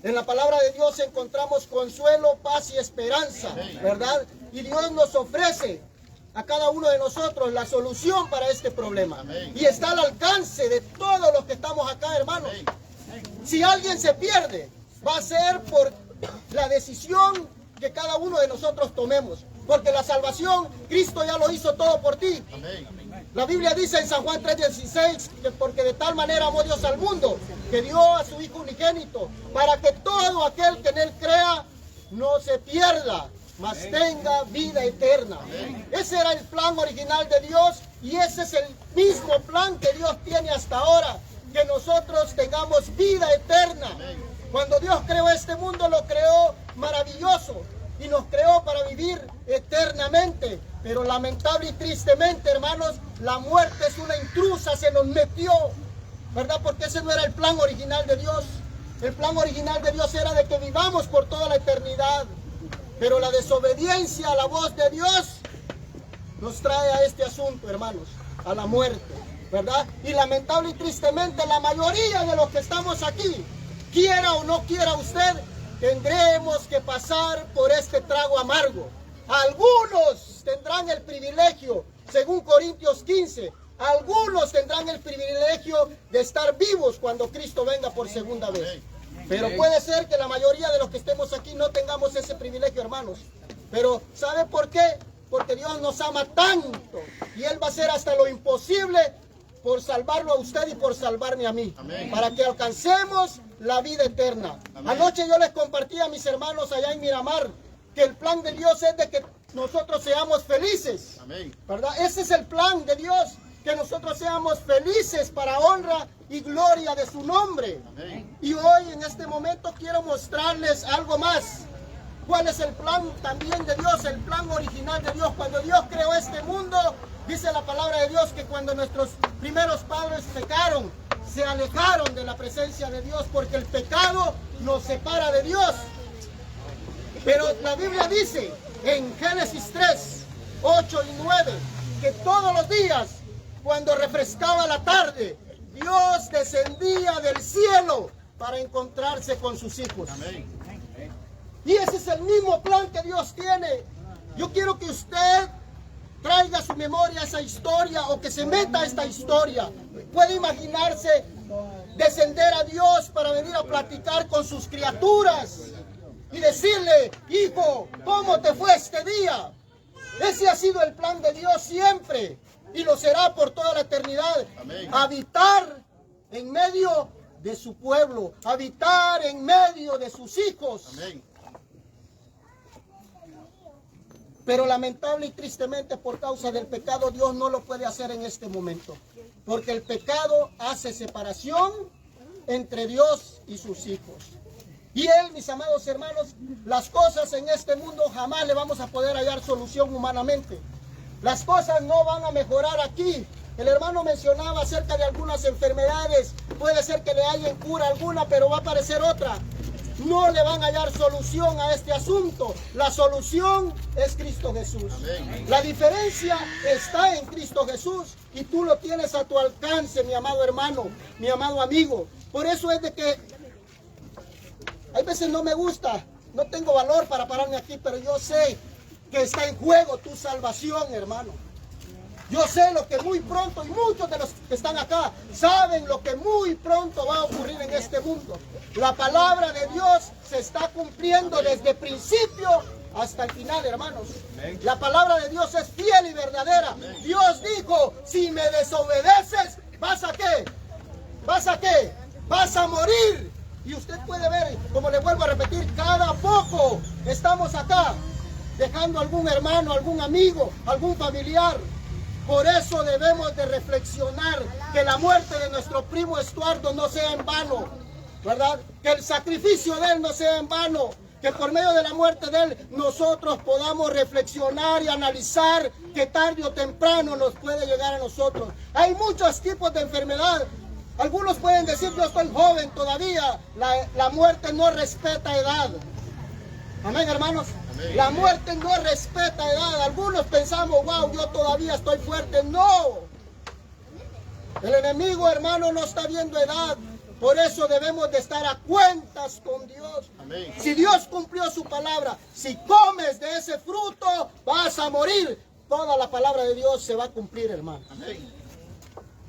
En la palabra de Dios encontramos consuelo, paz y esperanza, ¿verdad? Y Dios nos ofrece a cada uno de nosotros la solución para este problema. Amén. Y está al alcance de todos los que estamos acá, hermanos. Si alguien se pierde, va a ser por la decisión que cada uno de nosotros tomemos. Porque la salvación, Cristo ya lo hizo todo por ti. Amén. La Biblia dice en San Juan 3:16 que porque de tal manera amó Dios al mundo, que dio a su Hijo unigénito, para que todo aquel que en Él crea no se pierda, mas tenga vida eterna. Ese era el plan original de Dios y ese es el mismo plan que Dios tiene hasta ahora, que nosotros tengamos vida eterna. Cuando Dios creó este mundo, lo creó maravilloso y nos creó para vivir eternamente. Pero lamentable y tristemente, hermanos, la muerte es una intrusa, se nos metió, ¿verdad? Porque ese no era el plan original de Dios. El plan original de Dios era de que vivamos por toda la eternidad. Pero la desobediencia a la voz de Dios nos trae a este asunto, hermanos, a la muerte, ¿verdad? Y lamentable y tristemente, la mayoría de los que estamos aquí, quiera o no quiera usted, tendremos que pasar por este trago amargo. Algunos tendrán el privilegio, según Corintios 15, algunos tendrán el privilegio de estar vivos cuando Cristo venga por segunda vez. Pero puede ser que la mayoría de los que estemos aquí no tengamos ese privilegio, hermanos. Pero ¿sabe por qué? Porque Dios nos ama tanto y Él va a hacer hasta lo imposible por salvarlo a usted y por salvarme a mí. Amén. Para que alcancemos la vida eterna. Amén. Anoche yo les compartí a mis hermanos allá en Miramar que el plan de Dios es de que nosotros seamos felices. Amén. ¿Verdad? Ese es el plan de Dios, que nosotros seamos felices para honra y gloria de su nombre. Amén. Y hoy en este momento quiero mostrarles algo más. ¿Cuál es el plan también de Dios? El plan original de Dios. Cuando Dios creó este mundo, Dice la palabra de Dios que cuando nuestros primeros padres pecaron, se alejaron de la presencia de Dios porque el pecado nos separa de Dios. Pero la Biblia dice en Génesis 3, 8 y 9, que todos los días, cuando refrescaba la tarde, Dios descendía del cielo para encontrarse con sus hijos. Amén. Y ese es el mismo plan que Dios tiene. Yo quiero que usted traiga a su memoria esa historia o que se meta a esta historia. Puede imaginarse descender a Dios para venir a platicar con sus criaturas y decirle: hijo, ¿cómo te fue este día? Ese ha sido el plan de Dios siempre y lo será por toda la eternidad. Amén. Habitar en medio de su pueblo, habitar en medio de sus hijos. Amén. Pero lamentable y tristemente, por causa del pecado, Dios no lo puede hacer en este momento. Porque el pecado hace separación entre Dios y sus hijos. Y Él, mis amados hermanos, las cosas en este mundo jamás le vamos a poder hallar solución humanamente. Las cosas no van a mejorar aquí. El hermano mencionaba acerca de algunas enfermedades. Puede ser que le hallen cura alguna, pero va a aparecer otra. No le van a hallar solución a este asunto. La solución es Cristo Jesús. Amén. La diferencia está en Cristo Jesús y tú lo tienes a tu alcance, mi amado hermano, mi amado amigo. Por eso es de que hay veces no me gusta, no tengo valor para pararme aquí, pero yo sé que está en juego tu salvación, hermano. Yo sé lo que muy pronto, y muchos de los que están acá saben lo que muy pronto va a ocurrir en este mundo. La palabra de Dios se está cumpliendo desde principio hasta el final, hermanos. La palabra de Dios es fiel y verdadera. Dios dijo: si me desobedeces, ¿vas a qué? ¿Vas a qué? Vas a morir. Y usted puede ver, como le vuelvo a repetir, cada poco estamos acá dejando algún hermano, algún amigo, algún familiar. Por eso debemos de reflexionar que la muerte de nuestro primo Estuardo no sea en vano, ¿verdad? Que el sacrificio de él no sea en vano, que por medio de la muerte de él nosotros podamos reflexionar y analizar que tarde o temprano nos puede llegar a nosotros. Hay muchos tipos de enfermedad. Algunos pueden decir: yo estoy joven todavía. La muerte no respeta edad. Amén, hermanos. Amén. La muerte no respeta edad. Algunos pensamos: wow, yo todavía estoy fuerte. No. El enemigo, hermano, no está viendo edad. Por eso debemos de estar a cuentas con Dios. Amén. Si Dios cumplió su palabra, si comes de ese fruto, vas a morir. Toda la palabra de Dios se va a cumplir, hermano. Amén.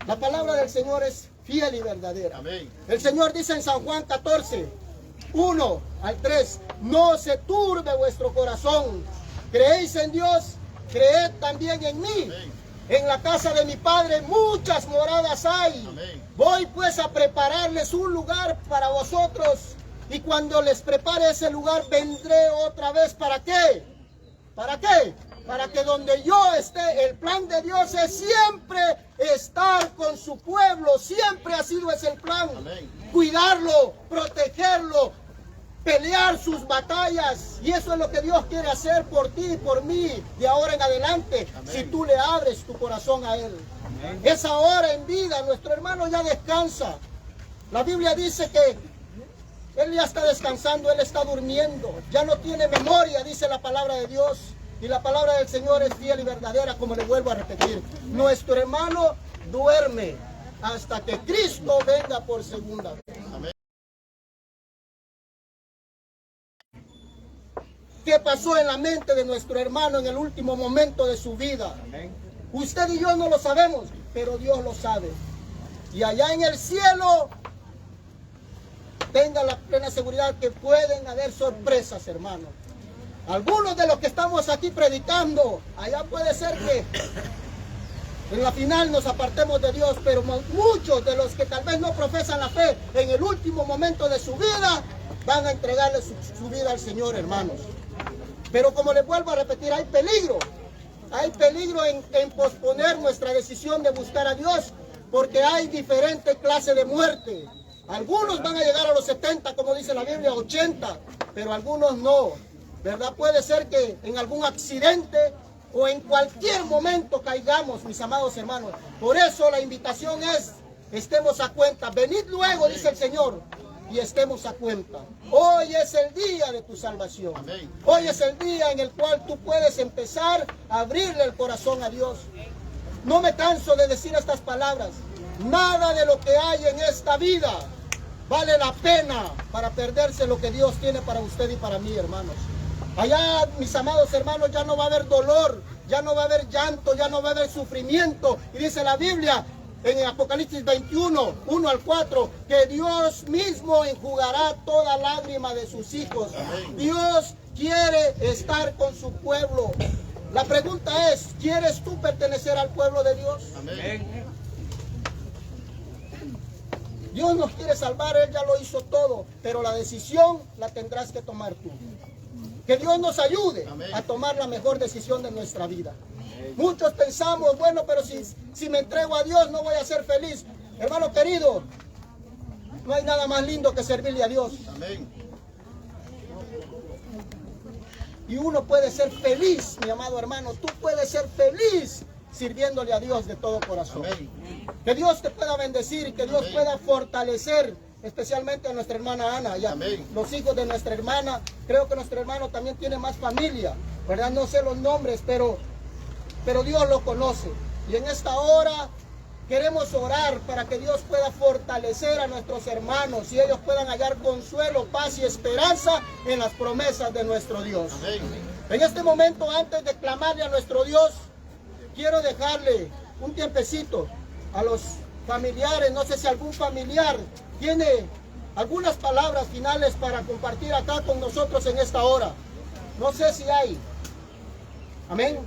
La palabra del Señor es fiel y verdadera. Amén. El Señor dice en San Juan 14, 1 al 3, no se turbe vuestro corazón. Creéis en Dios, creed también en mí. Amén. En la casa de mi Padre muchas moradas hay. Amén. Voy pues a prepararles un lugar para vosotros. Y cuando les prepare ese lugar, vendré otra vez. ¿Para qué? ¿Para qué? Para que donde yo esté, el plan de Dios es siempre estar con su pueblo. Siempre ha sido ese el plan. Amén. Cuidarlo, protegerlo, pelear sus batallas. Y eso es lo que Dios quiere hacer por ti y por mí de ahora en adelante. Amén. Si tú le abres tu corazón a Él. Amén. Es ahora en vida. Nuestro hermano ya descansa. La Biblia dice que Él ya está descansando, Él está durmiendo. Ya no tiene memoria, dice la palabra de Dios. Y la palabra del Señor es fiel y verdadera, como le vuelvo a repetir. Nuestro hermano duerme hasta que Cristo venga por segunda vez. Amén. ¿Qué pasó en la mente de nuestro hermano en el último momento de su vida? Amén. Usted y yo no lo sabemos, pero Dios lo sabe. Y allá en el cielo, tenga la plena seguridad que pueden haber sorpresas, hermano. Algunos de los que estamos aquí predicando, allá puede ser que en la final nos apartemos de Dios, pero muchos de los que tal vez no profesan la fe, en el último momento de su vida, van a entregarle su vida al Señor, hermanos. Pero como les vuelvo a repetir, hay peligro en posponer nuestra decisión de buscar a Dios, porque hay diferentes clases de muerte. Algunos van a llegar a los 70, como dice la Biblia, 80, pero algunos no. ¿Verdad? Puede ser que en algún accidente o en cualquier momento caigamos, mis amados hermanos. Por eso la invitación es, estemos a cuenta. Venid luego, dice el Señor, y estemos a cuenta. Hoy es el día de tu salvación. Hoy es el día en el cual tú puedes empezar a abrirle el corazón a Dios. No me canso de decir estas palabras. Nada de lo que hay en esta vida vale la pena para perderse lo que Dios tiene para usted y para mí, hermanos. Allá, mis amados hermanos, ya no va a haber dolor, ya no va a haber llanto, ya no va a haber sufrimiento. Y dice la Biblia en Apocalipsis 21, 1 al 4, que Dios mismo enjugará toda lágrima de sus hijos. Dios quiere estar con su pueblo. La pregunta es, ¿quieres tú pertenecer al pueblo de Dios? Amén. Dios nos quiere salvar, Él ya lo hizo todo, pero la decisión la tendrás que tomar tú. Que Dios nos ayude a tomar la mejor decisión de nuestra vida. Muchos pensamos, bueno, pero si me entrego a Dios no voy a ser feliz. Hermano querido, no hay nada más lindo que servirle a Dios. Amén. Y uno puede ser feliz, mi amado hermano, tú puedes ser feliz sirviéndole a Dios de todo corazón. Amén. Que Dios te pueda bendecir y que Dios pueda fortalecer especialmente a nuestra hermana Ana y a los hijos de nuestra hermana. Creo que nuestro hermano también tiene más familia, ¿verdad? No sé los nombres, pero Dios lo conoce. Y en esta hora queremos orar para que Dios pueda fortalecer a nuestros hermanos y ellos puedan hallar consuelo, paz y esperanza en las promesas de nuestro Dios. Amén. En este momento, antes de clamarle a nuestro Dios, quiero dejarle un tiempecito a los familiares. No sé si algún familiar tiene algunas palabras finales para compartir acá con nosotros en esta hora. No sé si hay. Amén.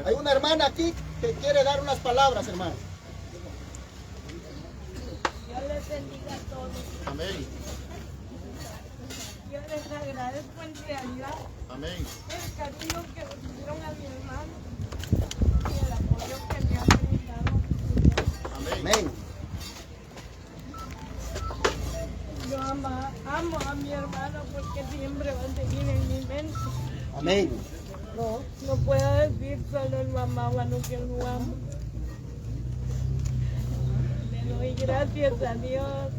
Hay una hermana aquí que quiere dar unas palabras, hermano. Dios les bendiga a todos. Amén. Yo les agradezco en realidad Amén. el cariño que le tuvieron a mi hermano y el apoyo que me han brindado. Amén. Yo amo a mi hermano porque siempre va a seguir en mi mente. Amén. No puedo decir solo lo amaba, no que lo amo. Le doy gracias a Dios.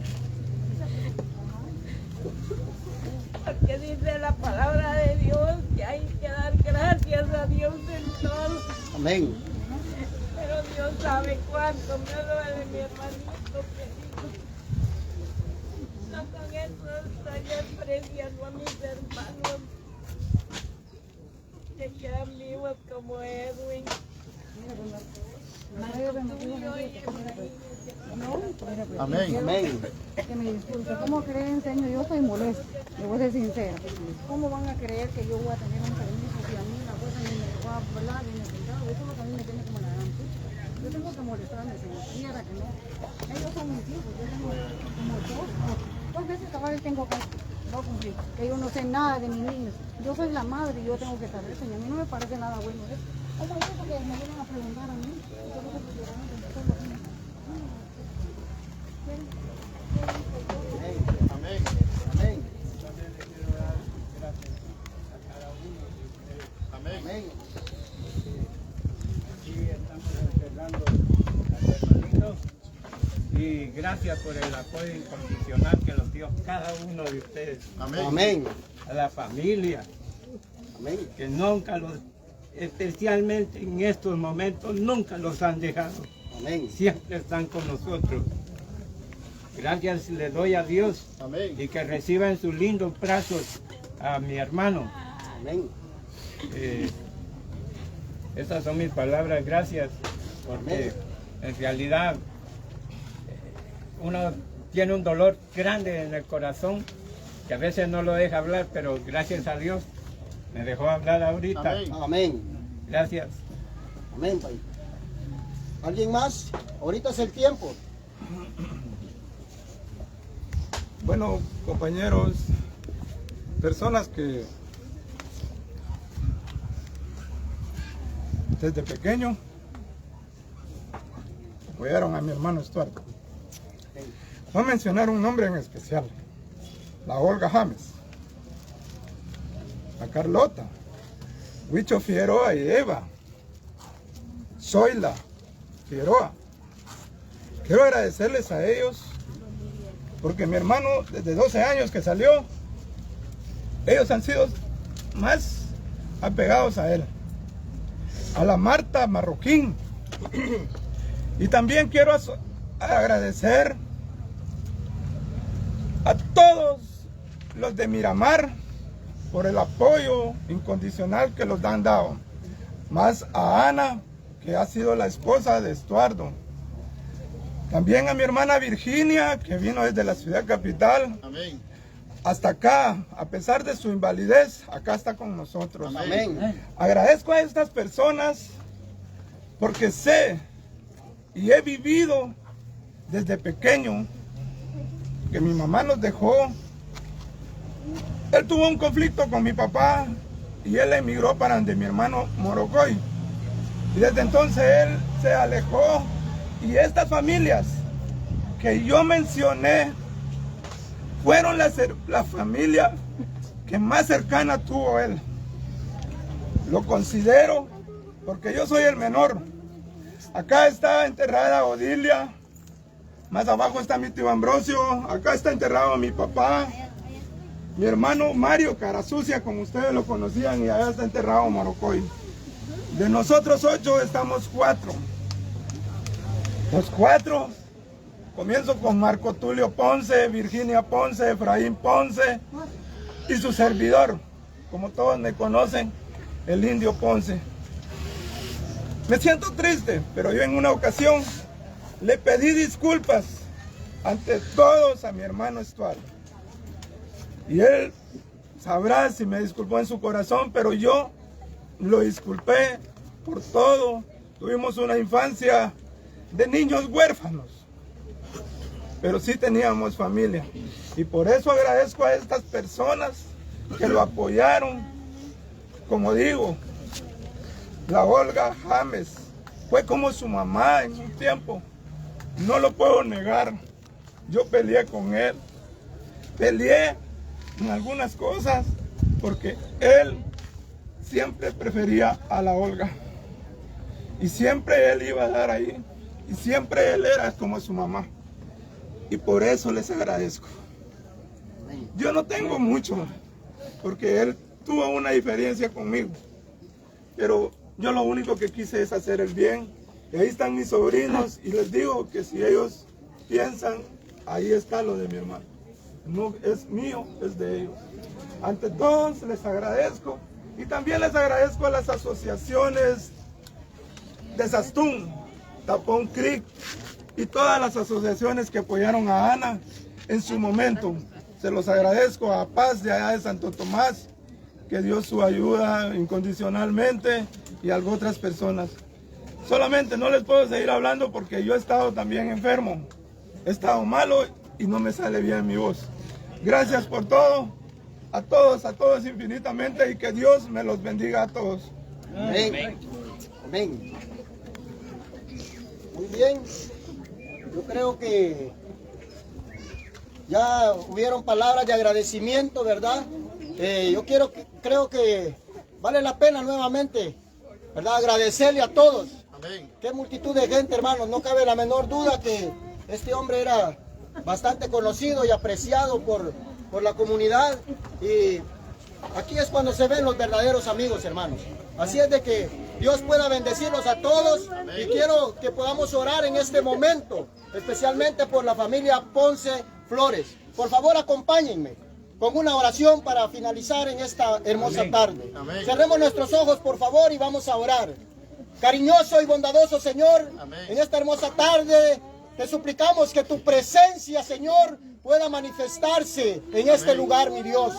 Porque dice la palabra de Dios que hay que dar gracias a Dios en todo. Amén. Pero Dios sabe cuánto me duele mi hermanito querido. No con eso estoy despreciando a mis hermanos que quedan vivos como Edwin. Amén. Amén. Que me disculpe, ¿cómo creen, Señor? Yo soy molesta, le voy a ser sincera. ¿Cómo van a creer que yo voy a tener un permiso si a mí la cosa ni me va a hablar ni me sentado? Eso es lo que a mí me tiene como la gran puta. Yo tengo que molestarme, Señor. Mira que no. Ellos son mis hijos, yo tengo como dos veces cabales tengo que no cumplir. Que yo no sé nada de mis niños. Yo soy la madre y yo tengo que saber, Señor. A mí no me parece nada bueno eso. ¿Cómo es eso que me vienen a preguntar a mí? Amén. Amén. Amén. Sí, estamos enterrando al hermanito y gracias por el apoyo incondicional que nos dio cada uno de ustedes. Amén. Amén. A la familia. Amén. Que nunca los, especialmente en estos momentos, nunca los han dejado. Amén. Siempre están con nosotros. Gracias le doy a Dios. Amén. Y que reciban sus lindos brazos a mi hermano. Amén. Estas son mis palabras, gracias, porque en realidad uno tiene un dolor grande en el corazón que a veces no lo deja hablar, pero gracias a Dios me dejó hablar ahorita. Amén. Amén. Gracias. Amén, Pai. ¿Alguien más? Ahorita es el tiempo. Bueno, compañeros, personas que desde pequeño apoyaron a mi hermano Stuart. Voy a mencionar un nombre en especial: la Olga James, la Carlota, Huicho Figueroa y Eva, Zoila Figueroa. Quiero agradecerles a ellos porque mi hermano desde 12 años que salió, ellos han sido más apegados a él. A la Marta Marroquín. Y también quiero agradecer a todos los de Miramar por el apoyo incondicional que los han dado. Más a Ana, que ha sido la esposa de Estuardo. También a mi hermana Virginia, que vino desde la ciudad capital. Amén. Hasta acá, a pesar de su invalidez, acá está con nosotros. Amén. Agradezco a estas personas porque sé y he vivido desde pequeño que mi mamá nos dejó. Él tuvo un conflicto con mi papá y él emigró para donde mi hermano Morocoy. Y desde entonces él se alejó. Y estas familias que yo mencioné fueron la familia que más cercana tuvo él. Lo considero porque yo soy el menor. Acá está enterrada Odilia, más abajo está mi tío Ambrosio, acá está enterrado mi papá, mi hermano Mario Carasucia, como ustedes lo conocían, y allá está enterrado Morocoy. De nosotros 8 estamos 4. Los 4, comienzo con Marco Tulio Ponce, Virginia Ponce, Efraín Ponce y su servidor, como todos me conocen, el Indio Ponce. Me siento triste, pero yo en una ocasión le pedí disculpas ante todos a mi hermano Estuardo. Y él sabrá si me disculpó en su corazón, pero yo lo disculpé por todo. Tuvimos una infancia de niños huérfanos, pero sí teníamos familia. Y por eso agradezco a estas personas que lo apoyaron. Como digo, la Olga James fue como su mamá en un tiempo. No lo puedo negar. Yo peleé con él. Peleé en algunas cosas porque él siempre prefería a la Olga. Y siempre él iba a dar ahí. Y siempre él era como su mamá. Y por eso les agradezco. Yo no tengo mucho, porque él tuvo una diferencia conmigo. Pero yo lo único que quise es hacer el bien. Y ahí están mis sobrinos y les digo que si ellos piensan, ahí está lo de mi hermano. No es mío, es de ellos. Ante todos les agradezco. Y también les agradezco a las asociaciones de Sastún, Tapón Creek y todas las asociaciones que apoyaron a Ana en su momento. Se los agradezco a Paz de allá de Santo Tomás, que dio su ayuda incondicionalmente, y a otras personas. Solamente no les puedo seguir hablando porque yo he estado también enfermo. He estado malo y no me sale bien mi voz. Gracias por todo, a todos infinitamente, y que Dios me los bendiga a todos. Amén. Amén. Muy bien, yo creo que ya hubieron palabras de agradecimiento, ¿verdad? Creo que vale la pena nuevamente, ¿verdad? Agradecerle a todos. Amén. Qué multitud de gente, hermanos, no cabe la menor duda que este hombre era bastante conocido y apreciado por la comunidad, y aquí es cuando se ven los verdaderos amigos, hermanos. Así es de que Dios pueda bendecirlos a todos. Amén. Y quiero que podamos orar en este momento, especialmente por la familia Ponce Flores. Por favor, acompáñenme con una oración para finalizar en esta hermosa tarde. Amén. Cerremos nuestros ojos, por favor, y vamos a orar. Cariñoso y bondadoso Señor, amén, en esta hermosa tarde te suplicamos que tu presencia, Señor, pueda manifestarse en este lugar, mi Dios.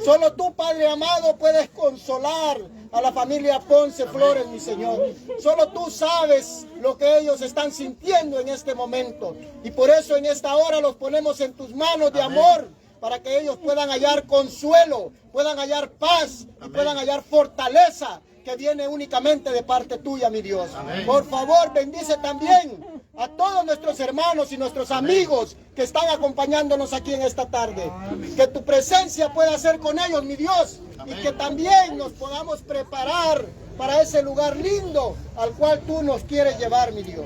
Solo tú, Padre amado, puedes consolar a la familia Ponce Flores, mi Señor. Solo tú sabes lo que ellos están sintiendo en este momento. Y por eso en esta hora los ponemos en tus manos de amor, para que ellos puedan hallar consuelo, puedan hallar paz y puedan hallar fortaleza que viene únicamente de parte tuya, mi Dios. Amén. Por favor, bendice también a todos nuestros hermanos y nuestros amigos que están acompañándonos aquí en esta tarde. Amén. Que tu presencia pueda ser con ellos, mi Dios. Amén. y que también nos podamos preparar para ese lugar lindo al cual tú nos quieres llevar, mi Dios.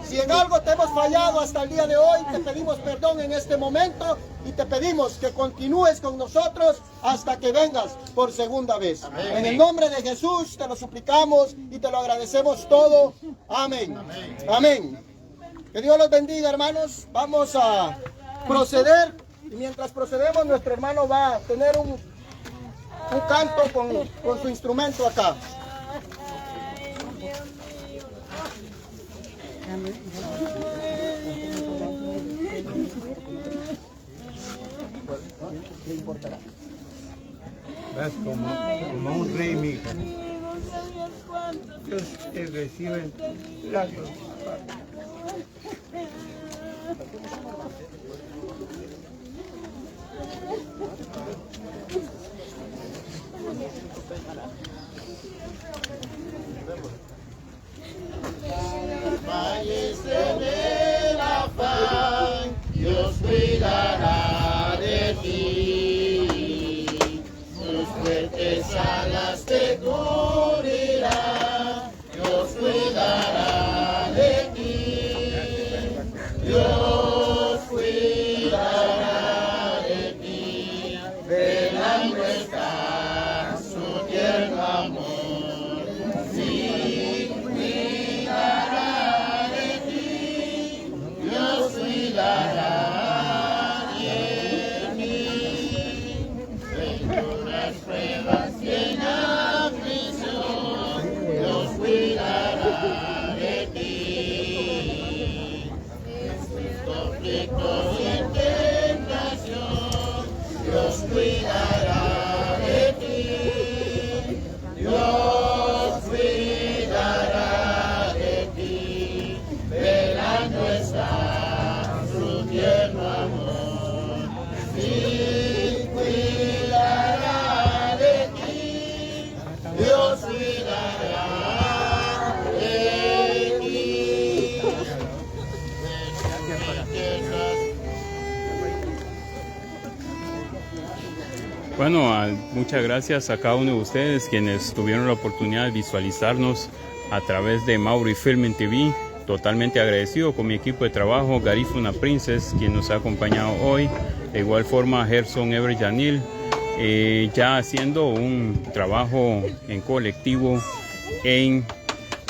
Si en algo te hemos fallado hasta el día de hoy, te pedimos perdón en este momento y te pedimos que continúes con nosotros hasta que vengas por segunda vez. En el nombre de Jesús te lo suplicamos y te lo agradecemos todo. Amén. Amén. Que Dios los bendiga, hermanos. Vamos a proceder y mientras procedemos nuestro hermano va a tener un canto con su instrumento acá. ¿Qué importará? Vas como un rey, mi hija. Dios te recibe las dos partes. Valles en el afán, Dios cuidará de ti. Sus fuertes alas te cubrirá, Dios cuidará de ti. Dios cuidará de ti, velando está su tierno amor. Dios cuidará de ti, Dios cuidará de ti, velando está su tierno amor. Sí, cuidará de ti, Dios cuidará de ti. Bueno, muchas gracias a cada uno de ustedes quienes tuvieron la oportunidad de visualizarnos a través de Mauri Filming TV. Totalmente agradecido con mi equipo de trabajo, Garifuna Princess, quien nos ha acompañado hoy. De igual forma, Gerson Ever Yanil, ya haciendo un trabajo en colectivo en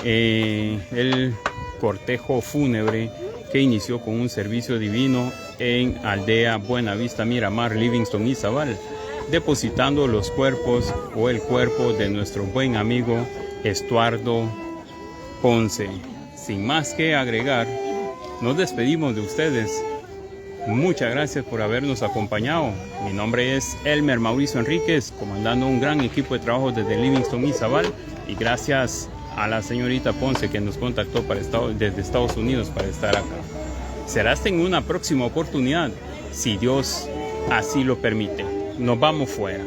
el cortejo fúnebre que inició con un servicio divino en Aldea Buenavista, Miramar, Livingston y Zabal, depositando los cuerpos o el cuerpo de nuestro buen amigo Estuardo Ponce. Sin más que agregar, nos despedimos de ustedes. Muchas gracias por habernos acompañado. Mi nombre es Elmer Mauricio Enríquez, comandando un gran equipo de trabajo desde Livingston y Zabal, y gracias a la señorita Ponce que nos contactó desde Estados Unidos para estar acá. Será hasta en una próxima oportunidad, si Dios así lo permite. Nos vamos fuera.